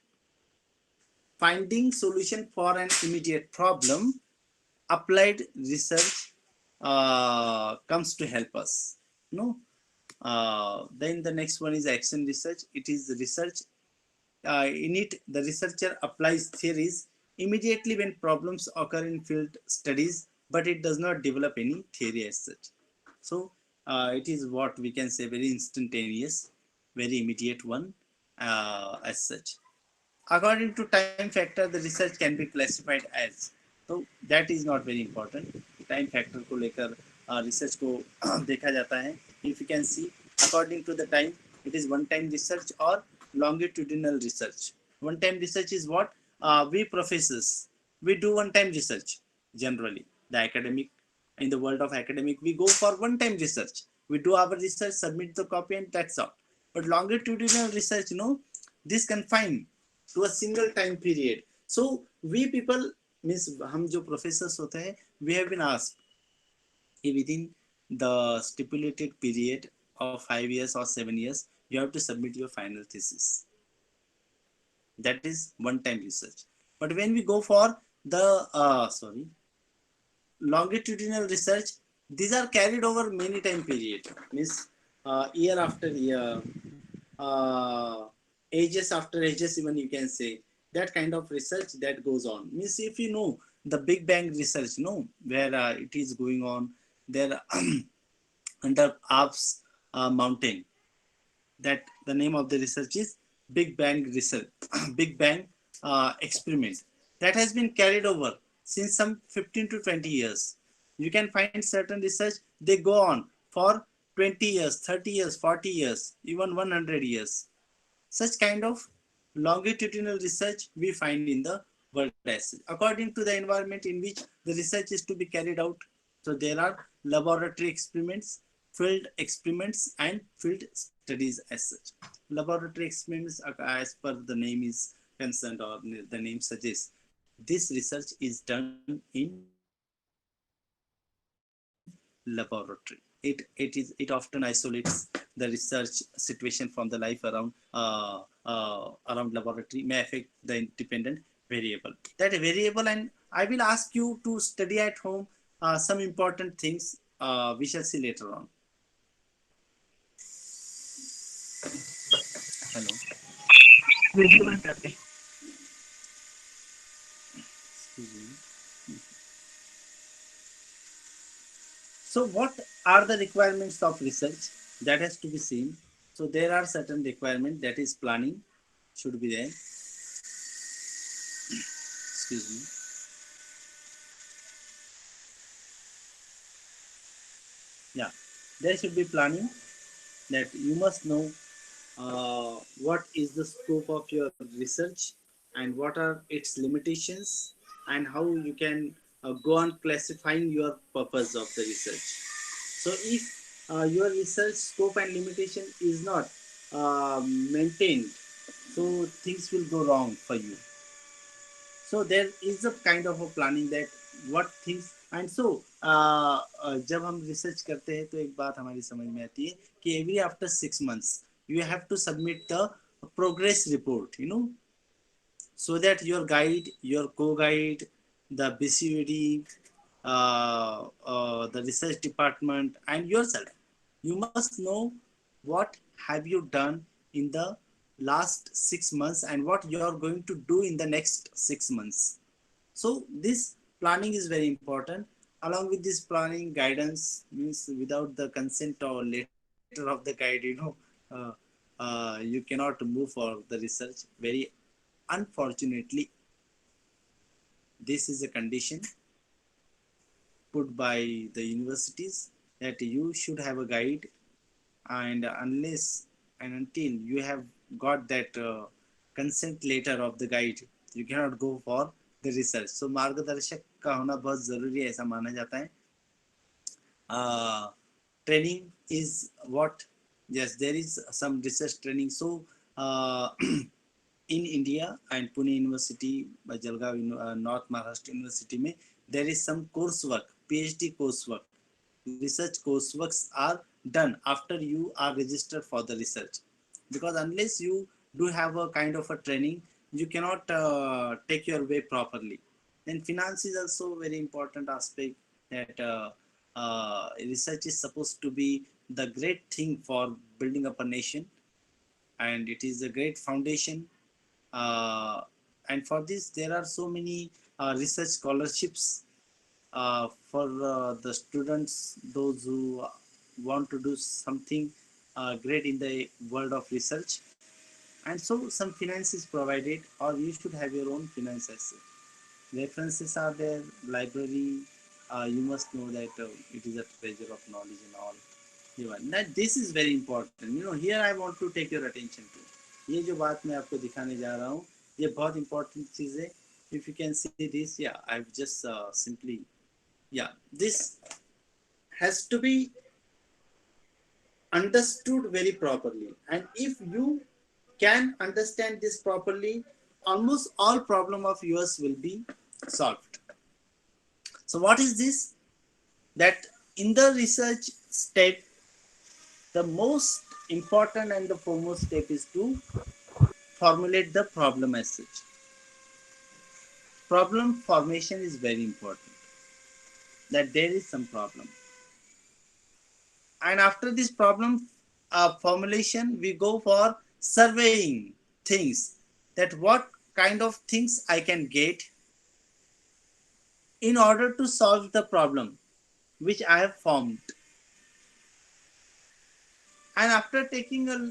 Speaker 2: Finding solution for an immediate problem. Applied research comes to help us. No. Then the next one is action research. It is research. In it, the researcher applies theories immediately when problems occur in field studies, but it does not develop any theory as such. So it is what we can say very instantaneous, very immediate one as such. According to time factor, the research can be classified as, तो that is not very important. Time factor को लेकर research को देखा जाता है. If you can see, according to the time, it is one time research or longitudinal research. One time research is what we professors, we do one time research. Generally the academic, in the world of academic, we go for one time research. We do our research, submit the copy, and that's all. But longitudinal research, this confined to a single time period. So we people, means हम जो professors होते हैं, we have been asked within the stipulated period of 5 years or 7 years, you have to submit your final thesis. That is one time research. But when we go for the longitudinal research, these are carried over many time period, means year after year, ages after ages, even you can say. That kind of research that goes on, means if you know the Big Bang research, where it is going on there under Alps mountain, that the name of the research is Big Bang research, Big Bang experiment, that has been carried over since some 15 to 20 years. You can find certain research, they go on for 20 years, 30 years, 40 years, even 100 years. Such kind of longitudinal research we find in the world as such, according to the environment in which the research is to be carried out. So there are laboratory experiments, field experiments, and field studies as such. Laboratory experiments, as per the name is concerned or the name suggests, this research is done in laboratory. It often isolates the research situation from the life around laboratory, may affect the independent variable. That variable, and I will ask you to study at home some important things we shall see later on. Hello. Excuse me. So what are the requirements of research? That has to be seen. So there are certain requirements, that is planning should be there. Excuse me. Yeah, there should be planning, that you must know what is the scope of your research and what are its limitations, and how you can go on classifying your purpose of the research. So if your research scope and limitation is not maintained, so things will go wrong for you. So there is a kind of a planning, that what things, and so जब हम research करते हैं तो एक बात हमारी समझ में आती है कि every after 6 months you have to submit the progress report, so that your guide, your co-guide, the BCUD, the research department, and yourself, you must know what have you done in the last 6 months and what you are going to do in the next 6 months. So this planning is very important. Along with this planning, guidance, means without the consent or letter of the guide, you cannot move for the research. Very unfortunately, this is a condition put by the universities, that you should have a guide, and unless and until you have got that consent letter of the guide, you cannot go for the research. So मार्गदर्शक का होना बहुत जरूरी है, ऐसा माना जाता है. Training is what? Yes, there is some research training. So in India and Pune University, Jalgaon, North Maharashtra University में, there is some coursework, PhD coursework, research courseworks are done after you are registered for the research. because unless you do have a kind of a training, you cannot take your way properly. Then finance is also very important aspect, that research is supposed to be the great thing for building up a nation, and it is a great foundation. uh, and for this there are so many research scholarships for the students, those who want to do something great in the world of research. And so some finance is provided, or you should have your own finance asset. References are there, library. You must know that it is a treasure of knowledge and all. That this is very important. Here I want to take your attention to. ये जो बात मैं आपको दिखाने जा रहा हूँ, ये बहुत important चीज है. If you can see this, yeah, I've just simply, yeah, this has to be understood very properly. And if you can understand this properly, almost all problem of yours will be solved. So what is this? That in the research step, the most important and the foremost step is to formulate the problem as such. Problem formation is very important. That there is some problem. And after this problem formulation, we go for surveying things, that what kind of things I can get in order to solve the problem which I have formed. And after taking a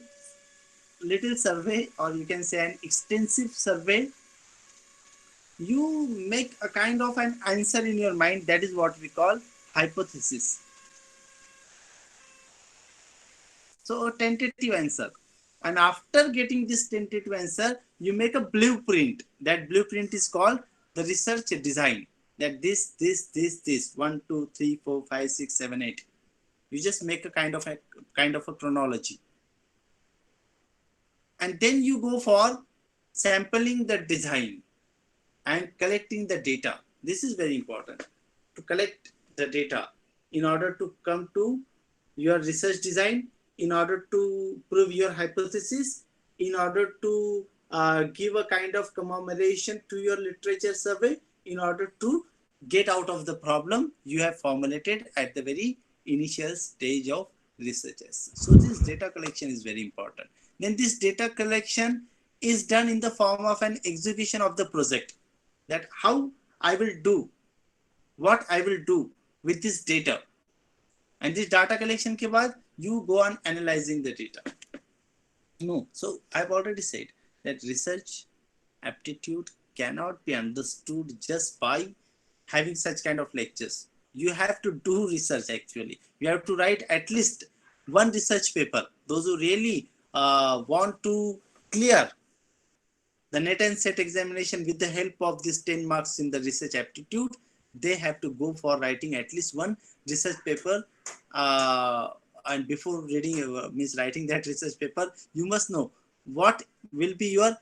Speaker 2: little survey, or you can say an extensive survey, you make a kind of an answer in your mind. That is what we call hypothesis. So a tentative answer. And after getting this tentative answer, you make a blueprint. That blueprint is called the research design. That this 1, 2, 3, 4, 5, 6, 7, 8. You just make a kind of a chronology. And then you go for sampling the design and collecting the data. This is very important, to collect the data in order to come to your research design, in order to prove your hypothesis, in order to give a kind of commemoration to your literature survey, in order to get out of the problem you have formulated at the very initial stage of research. So this data collection is very important. Then this data collection is done in the form of an execution of the project, that how I will do, what I will do with this data. And this data collection ke baad, you go on analyzing the data. No, so I've already said that research aptitude cannot be understood just by having such kind of lectures. You have to do research actually. You have to write at least one research paper. Those who really want to clear the net and set examination with the help of this 10 marks in the research aptitude, they have to go for writing at least one research paper. And before reading, means writing that research paper, you must know what will be your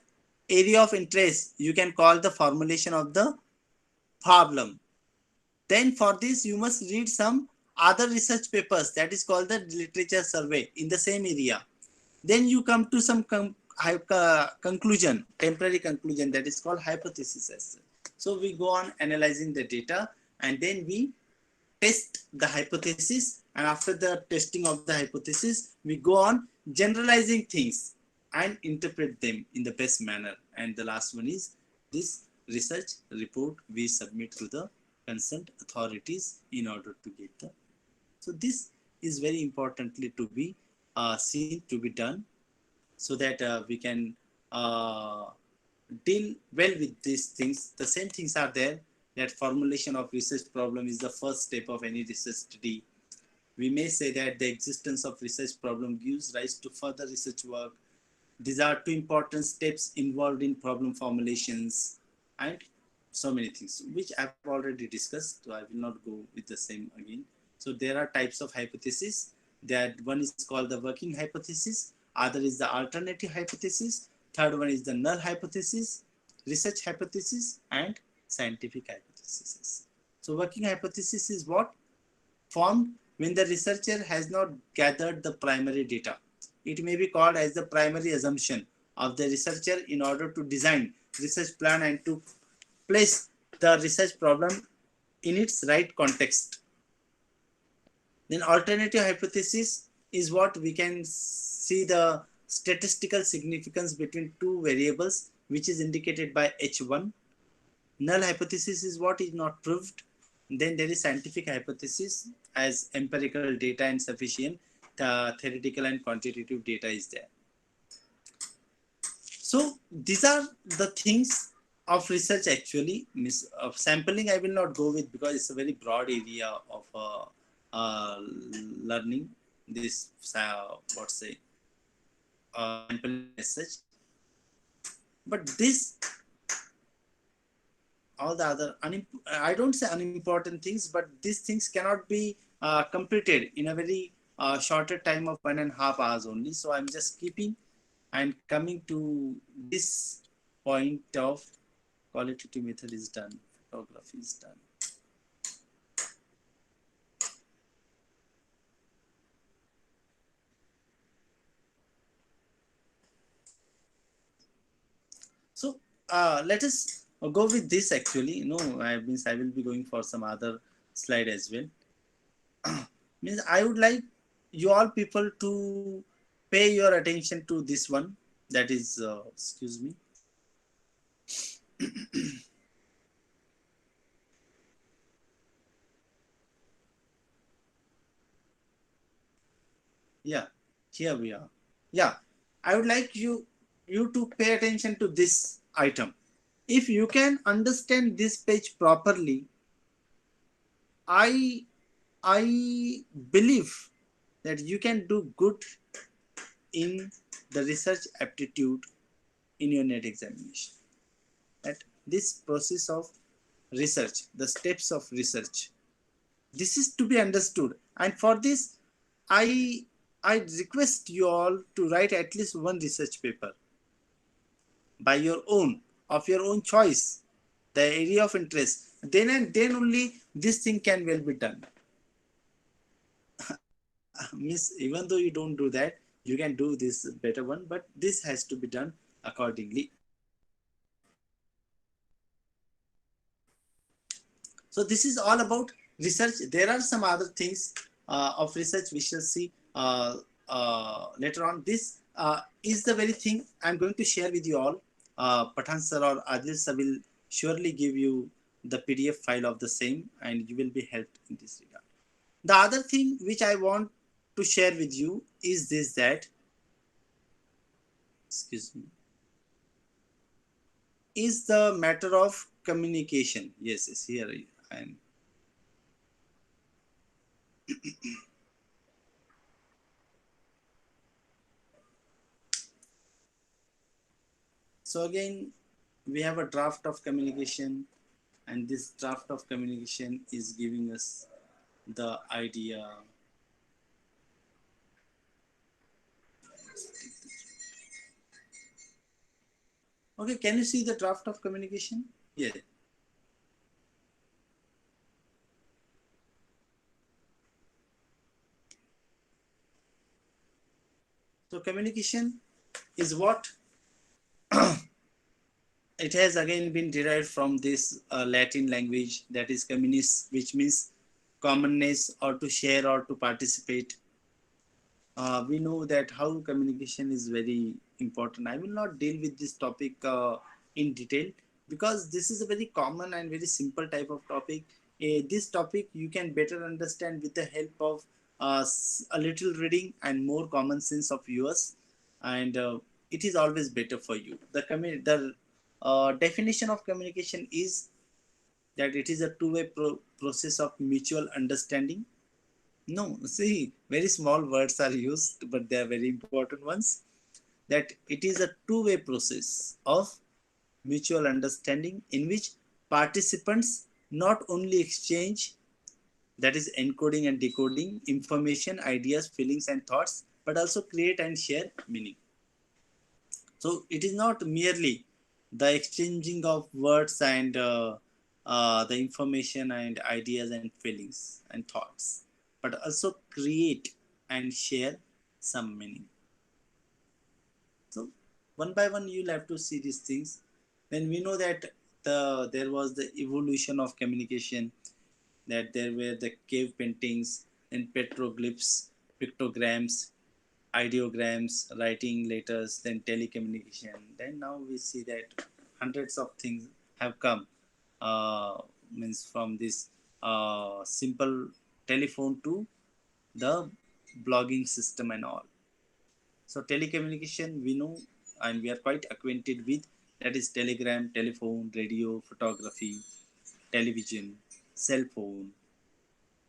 Speaker 2: area of interest. You can call the formulation of the problem. Then for this, you must read some other research papers, that is called the literature survey in the same area. Then you come to some conclusion, temporary conclusion, that is called hypothesis. So we go on analyzing the data, and then we test the hypothesis, and after the testing of the hypothesis, we go on generalizing things and interpret them in the best manner. And the last one is this research report we submit to the concerned authorities in order to get the. So this is very importantly to be seen, to be done, so that we can deal well with these things. The same things are there, that formulation of research problem is the first step of any research study. We may say that the existence of research problem gives rise to further research work. These are two important steps involved in problem formulations, and so many things, which I've already discussed, so I will not go with the same again. So there are types of hypothesis. That one is called the working hypothesis, other is the alternative hypothesis, third one is the null hypothesis, research hypothesis, and scientific hypothesis. So working hypothesis is what? Formed when the researcher has not gathered the primary data. It may be called as the primary assumption of the researcher in order to design research plan and to place the research problem in its right context. Then alternative hypothesis is what we can see the statistical significance between two variables, which is indicated by H1. Null hypothesis is what is not proved. Then there is scientific hypothesis as empirical data and sufficient. The theoretical and quantitative data is there. So these are the things of research actually. Of sampling I will not go with because it's a very broad area of learning this what say sampling as such. But this all the other I don't say unimportant things, but these things cannot be completed in a very shorter time of 1.5 hours only. So I'm just keeping and coming to this point of qualitative method is done, photography is done. So let us go with this actually. No, I will be going for some other slide as well. Means I would like you all people to pay your attention to this one. That is, excuse me. Yeah, here we are. Yeah, I would like you to pay attention to this item. If you can understand this page properly, I I believe that you can do good in the research aptitude in your net examination. That this process of research, the steps of research, this is to be understood. And for this, I I request you all to write at least one research paper by your own, of your own choice, the area of interest. Then and then only this thing can well be done. Miss, even though you don't do that, you can do this better one, but this has to be done accordingly. So this is all about research. There are some other things of research we shall see later on. This is the very thing I'm going to share with you all. Pathan sir or Adil sir will surely give you the PDF file of the same and you will be helped in this regard. The other thing which I want to share with you is this, that, excuse me, is the matter of communication. Yes, yes, here I am. So again, we have a draft of communication, and this draft of communication is giving us the idea. Okay, can you see the draft of communication? Yeah. So communication is what it has again been derived from this Latin language, that is communis, which means commonness or to share or to participate. We know that how communication is very important. I will not deal with this topic in detail because this is a very common and very simple type of topic. This topic you can better understand with the help of a little reading and more common sense of yours, and it is always better for you. The definition of communication is that it is a two-way process of mutual understanding. No, see, very small words are used, but they are very important ones. That it is a two-way process of mutual understanding in which participants not only exchange, that is encoding and decoding information, ideas, feelings, and thoughts, but also create and share meaning. So it is not merely the exchanging of words and the information and ideas and feelings and thoughts, but also create and share some meaning. one by one you'll have to see these things. Then we know that there was the evolution of communication, that there were the cave paintings and petroglyphs, pictograms, ideograms, writing letters, then telecommunication. Then now we see that hundreds of things have come, uh, means from this simple telephone to the blogging system and all. So telecommunication we know and we are quite acquainted with, that is telegram, telephone, radio, photography, television, cell phone,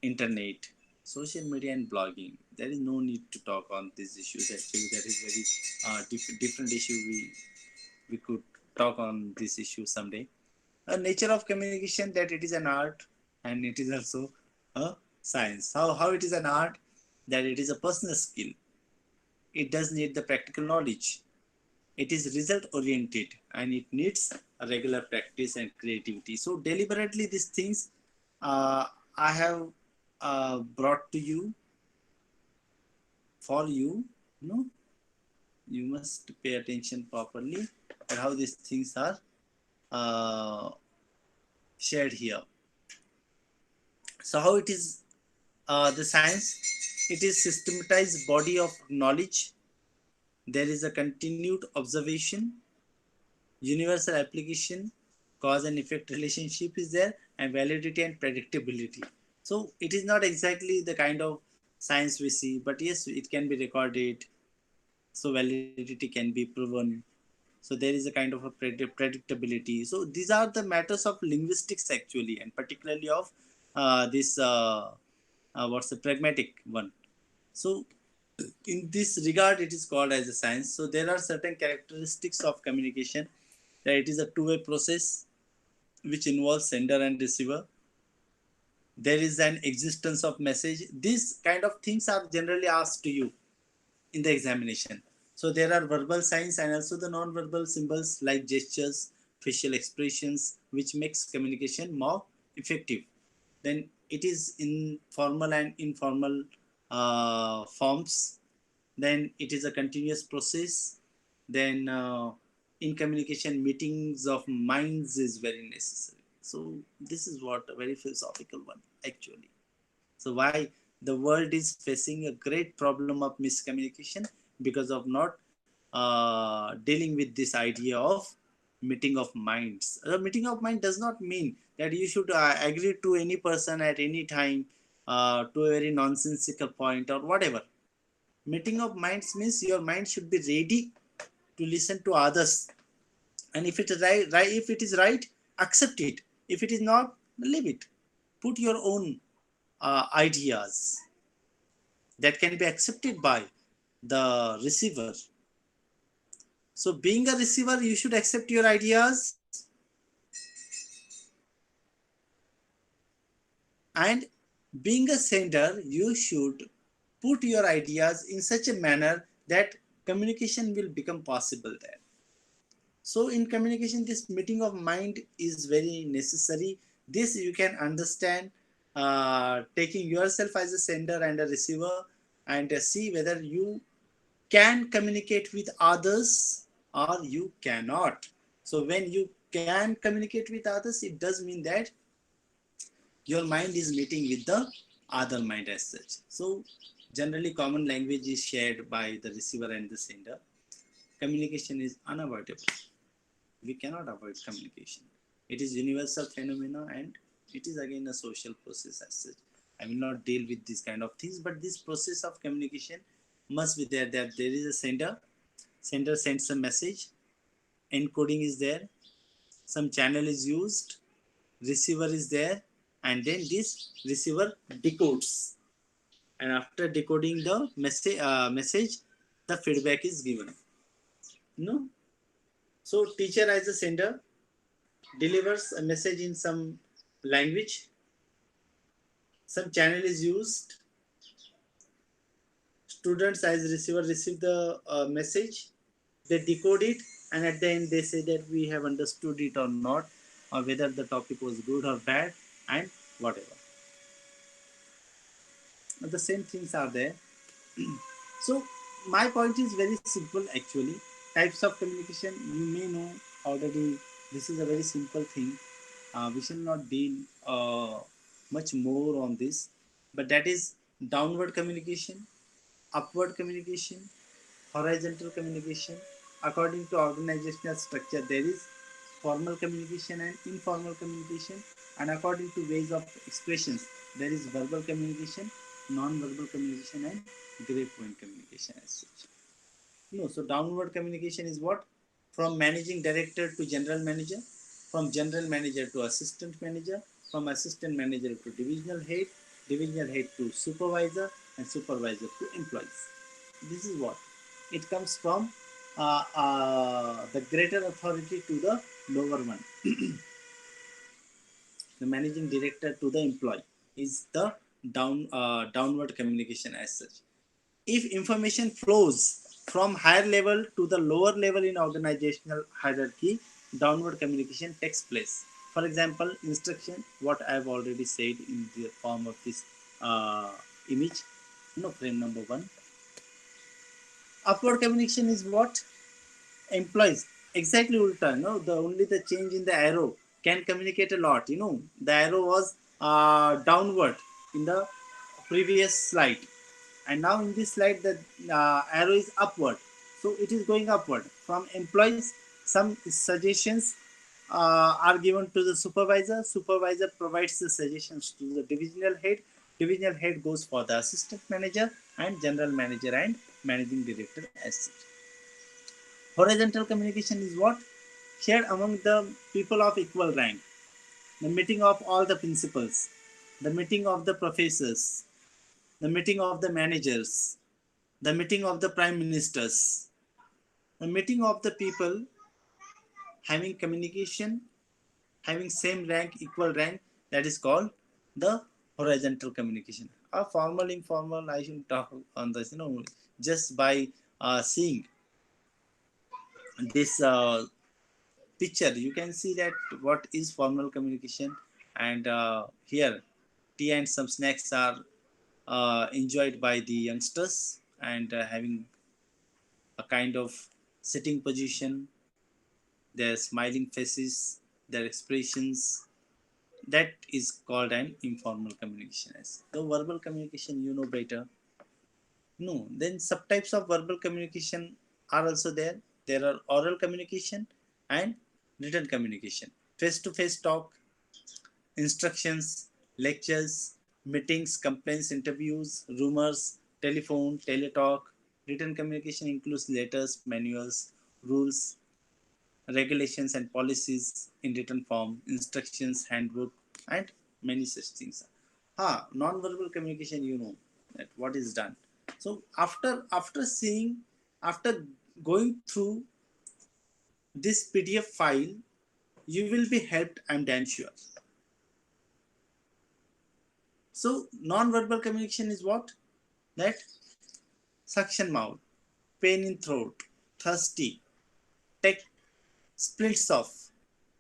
Speaker 2: internet, social media and blogging. There is no need to talk on these issues. Actually, that is very different issue. We could talk on this issue someday. Nature of communication, that it is an art and it is also a science. How it is an art, that it is a personal skill. It does need the practical knowledge. It is result oriented and it needs a regular practice and creativity. So deliberately these things uh, I have brought to you for you. No, you must pay attention properly at how these things are uh, shared here. So how it is the science? It is systematized body of knowledge. There is a continued observation, universal application, cause and effect relationship is there, and validity and predictability. So it is not exactly the kind of science we see, but yes, it can be recorded, so validity can be proven. So there is a kind of a predictability. So these are the matters of linguistics actually, and particularly of this what's the pragmatic one. So in this regard it is called as a science. So there are certain characteristics of communication, that it is a two-way process which involves sender and receiver. There is an existence of message. These kind of things are generally asked to you in the examination. So there are verbal signs and also the non-verbal symbols like gestures, facial expressions, which makes communication more effective. Then it is in formal and informal forms. Then it is a continuous process. Then in communication, meetings of minds is very necessary. So this is what a very philosophical one actually. So why the world is facing a great problem of miscommunication, because of not dealing with this idea of meeting of minds. A meeting of mind does not mean that you should agree to any person at any time to a very nonsensical point or whatever. Meeting of minds means your mind should be ready to listen to others, and if it is if it is right, accept it. If it is not, leave it. Put your own ideas that can be accepted by the receiver. So, being a receiver, you should accept your ideas, and being a sender, you should put your ideas in such a manner that communication will become possible there. So, in communication, this meeting of mind is very necessary. This you can understand taking yourself as a sender and a receiver, and see whether you can communicate with others or you cannot. So when you can communicate with others, it does mean that your mind is meeting with the other mind as such. So generally common language is shared by the receiver and the sender. Communication is unavoidable. We cannot avoid communication. It is universal phenomena, and it is again a social process as such. I will not deal with these kind of things, but this process of communication must be there, that there is a sender sends a message, encoding is there, some channel is used, receiver is there, and then this receiver decodes, and after decoding the message, the feedback is given. No, so teacher as a sender delivers a message in some language, some channel is used, students as receiver receive the message, they decode it, and at the end they say that we have understood it or not, or whether the topic was good or bad, and whatever. The same things are there. So my point is very simple actually. types of communication you may know already. This is a very simple thing. We shall not deal much more on this, but that is downward communication, upward communication, horizontal communication. According to organizational structure, there is formal communication and informal communication, and according to ways of expressions, there is verbal communication, non-verbal communication, and gray point communication as such. No, so downward communication is what? From managing director to general manager, from general manager to assistant manager, from assistant manager to divisional head to supervisor, and supervisor to employees. This is what? It comes from the greater authority to the lower one. The managing director to the employee is the downward communication as such. If information flows from higher level to the lower level in organizational hierarchy, downward communication takes place. For example, instruction, what I have already said in the form of this image, frame number 1. Upward communication is what? Employees. Exactly ulta, the only the change in the arrow can communicate a lot. The arrow was downward in the previous slide, and now in this slide the arrow is upward, so it is going upward. From employees, some suggestions are given to the supervisor provides the suggestions to the divisional head goes for the assistant manager and general manager and managing director as such. Horizontal communication is what? Shared among the people of equal rank, the meeting of all the principals, the meeting of the professors, the meeting of the managers, the meeting of the prime ministers, the meeting of the people having communication, having same rank, equal rank, that is called the horizontal communication. Formal, informal, I should talk on this, just by seeing this picture, you can see that what is formal communication. And here, tea and some snacks are enjoyed by the youngsters, and having a kind of sitting position, their smiling faces, their expressions. That is called an informal communication. As the verbal communication, you know better. No, then subtypes of verbal communication are also there. There are oral communication and written communication. Face to face talk, instructions, lectures, meetings, complaints, interviews, rumors, telephone, teletalk. Written communication includes letters, manuals, rules, regulations, and policies in written form, instructions, handbook, and many such things. Non-verbal communication, that what is done. So after seeing, after going through this PDF file, you will be helped. I'm damn sure. So non-verbal communication is what? That suction mouth, pain in throat, thirsty, take splits off,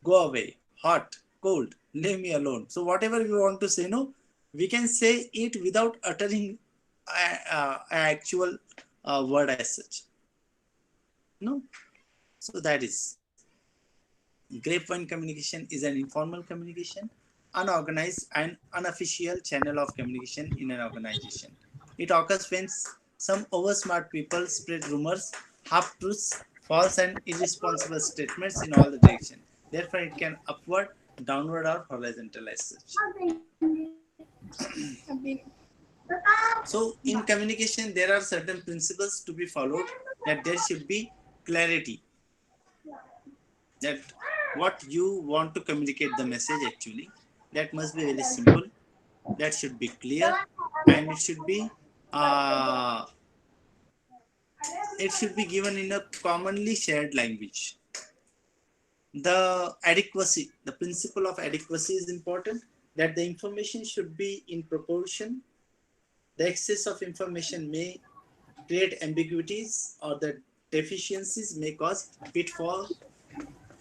Speaker 2: go away, hot, cold, leave me alone. So whatever we want to say, we can say it without uttering an actual word as such. No, so that is grapevine communication is an informal communication, unorganized and unofficial channel of communication in an organization. It occurs when some oversmart people spread rumors, half truths, false and irresponsible statements in all the directions. Therefore, it can upward, downward, or horizontal as such. So, in communication, there are certain principles to be followed. That there should be clarity, that what you want to communicate the message actually, that must be very simple, that should be clear, and uh, it should be given in a commonly shared language. The adequacy, the principle of adequacy is important, that the information should be in proportion. The excess of information may create ambiguities, or the deficiencies may cause pitfall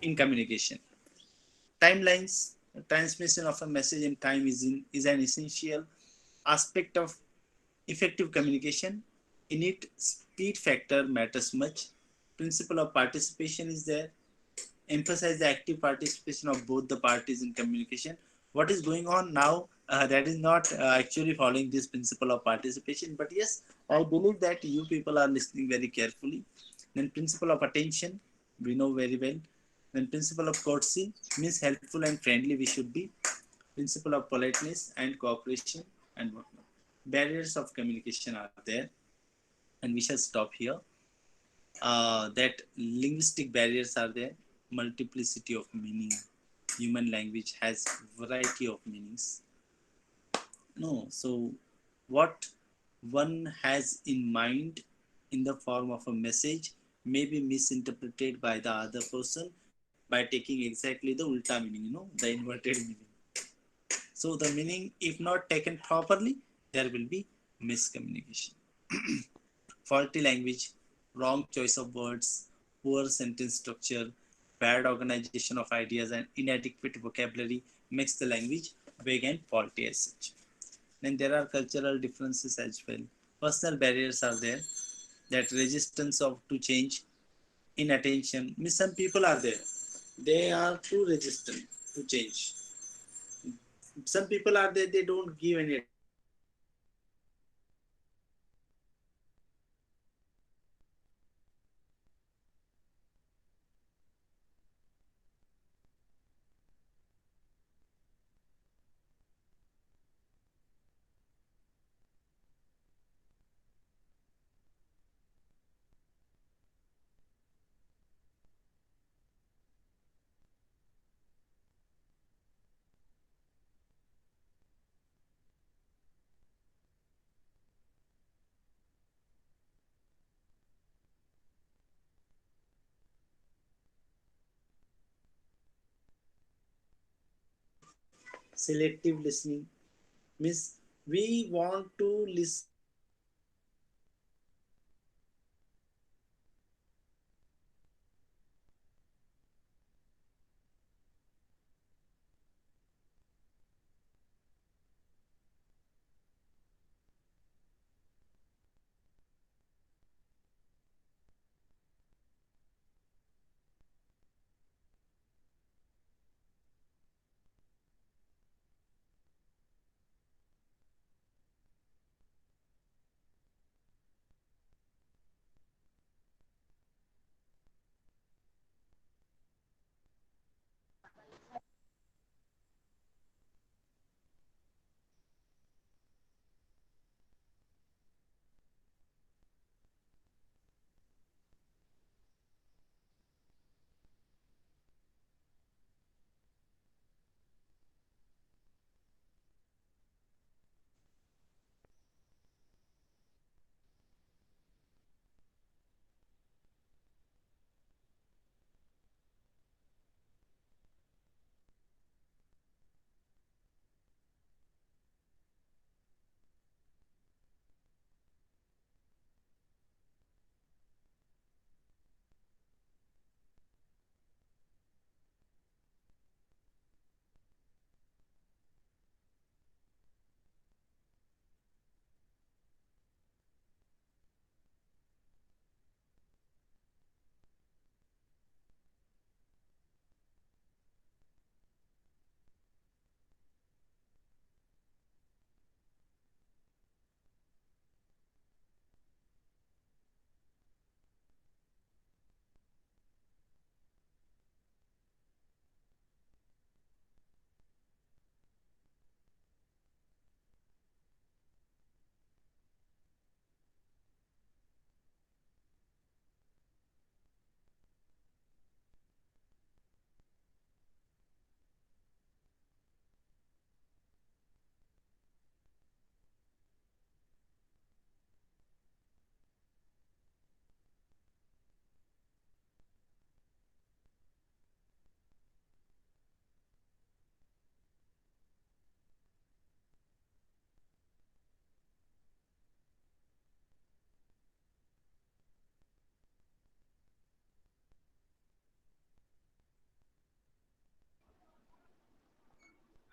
Speaker 2: in communication. Timelines, transmission of a message in time is an essential aspect of effective communication. In it, speed factor matters much. principle of participation is there, emphasize the active participation of both the parties in communication. What is going on now, that is not actually following this principle of participation, but yes, I believe that you people are listening very carefully. Then principle of attention, we know very well. Then principle of courtesy means helpful and friendly we should be. Principle of politeness and cooperation and whatnot. Barriers of communication are there, and we shall stop here. That linguistic barriers are there, multiplicity of meaning. Human language has variety of meanings. No, so what one has in mind in the form of a message may be misinterpreted by the other person by taking exactly the ulta meaning, the inverted meaning. So the meaning, if not taken properly, there will be miscommunication. Faulty language, wrong choice of words, poor sentence structure, bad organization of ideas, and inadequate vocabulary makes the language vague and faulty as such. Then there are cultural differences as well. Personal barriers are there. That resistance of to change, inattention. Means some people are there. They are too resistant to change. Some people are there. They don't give any attention. They are just following the selective listening. Means we want to listen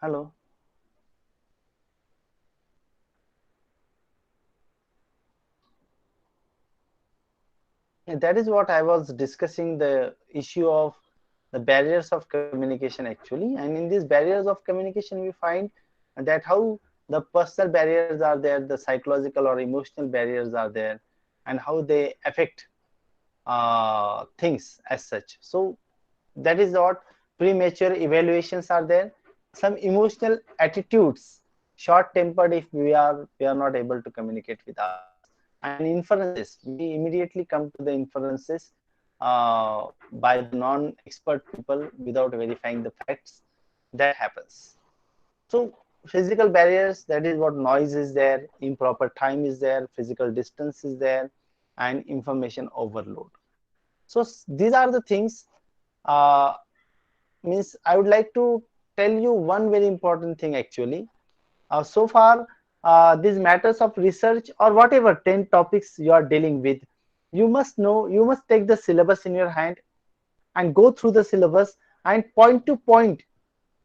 Speaker 3: Hello. That is what I was discussing, the issue of the barriers of communication actually. And in these barriers of communication, we find that how the personal barriers are there, the psychological or emotional barriers are there, and how they affect things as such. So that is what premature evaluations are there, some emotional attitudes, short tempered if we are not able to communicate with others, and inferences, we immediately come to the inferences by the non expert people without verifying the facts. That happens. So physical barriers, that is what, noise is there, improper time is there, physical distance is there, and information overload. So these are the things. uh, Means I would like to tell you one very important thing actually. So far, these matters of research or whatever 10 topics you are dealing with, you must know, you must take the syllabus in your hand and go through the syllabus and point to point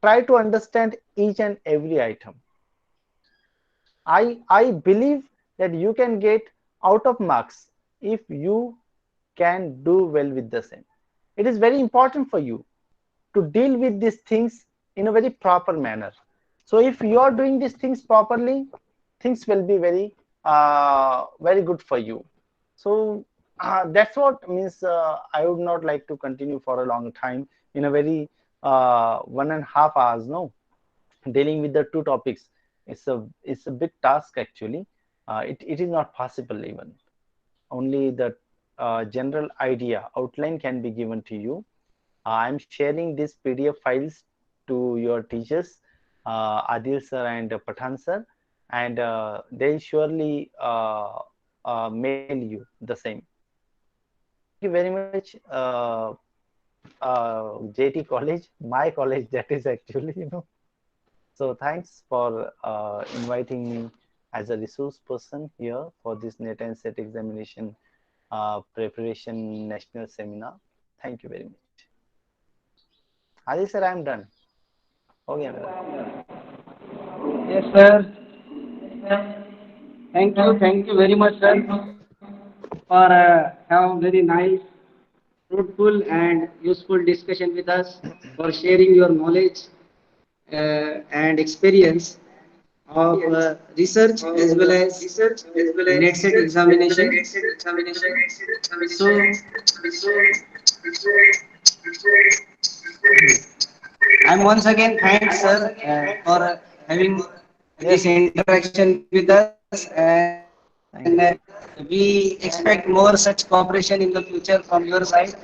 Speaker 3: try to understand each and every item. I believe that you can get out of marks if you can do well with the same. It is very important for you to deal with these things in a very proper manner. So if you are doing these things properly, things will be very good for you. So that's what means. I would not like to continue for a long time in a very 1.5 hours. No, dealing with the two topics. It's a big task actually. It is not possible even. Only the general idea outline can be given to you. I'm sharing these PDF files to your teachers, Adil sir and Pathan sir, and they'll surely mail you the same. Thank you very much, J.T. College, my college that is actually. So thanks for inviting me as a resource person here for this NET and SET examination preparation national seminar. Thank you very much. Adi sir, I'm done. हो गया मेरा.
Speaker 4: Yes, sir. Thank you very much, sir, for have very nice, fruitful, and useful discussion with us, for sharing your knowledge and experience of research as well as net set examination. So, I'm once again thanks, sir, for having this
Speaker 3: Yes,
Speaker 4: interaction with us, and we
Speaker 3: thank you.
Speaker 4: expect more such cooperation in the future from your side.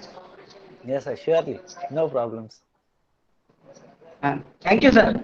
Speaker 3: Yes, sir, surely. No problems.
Speaker 4: Thank you, sir.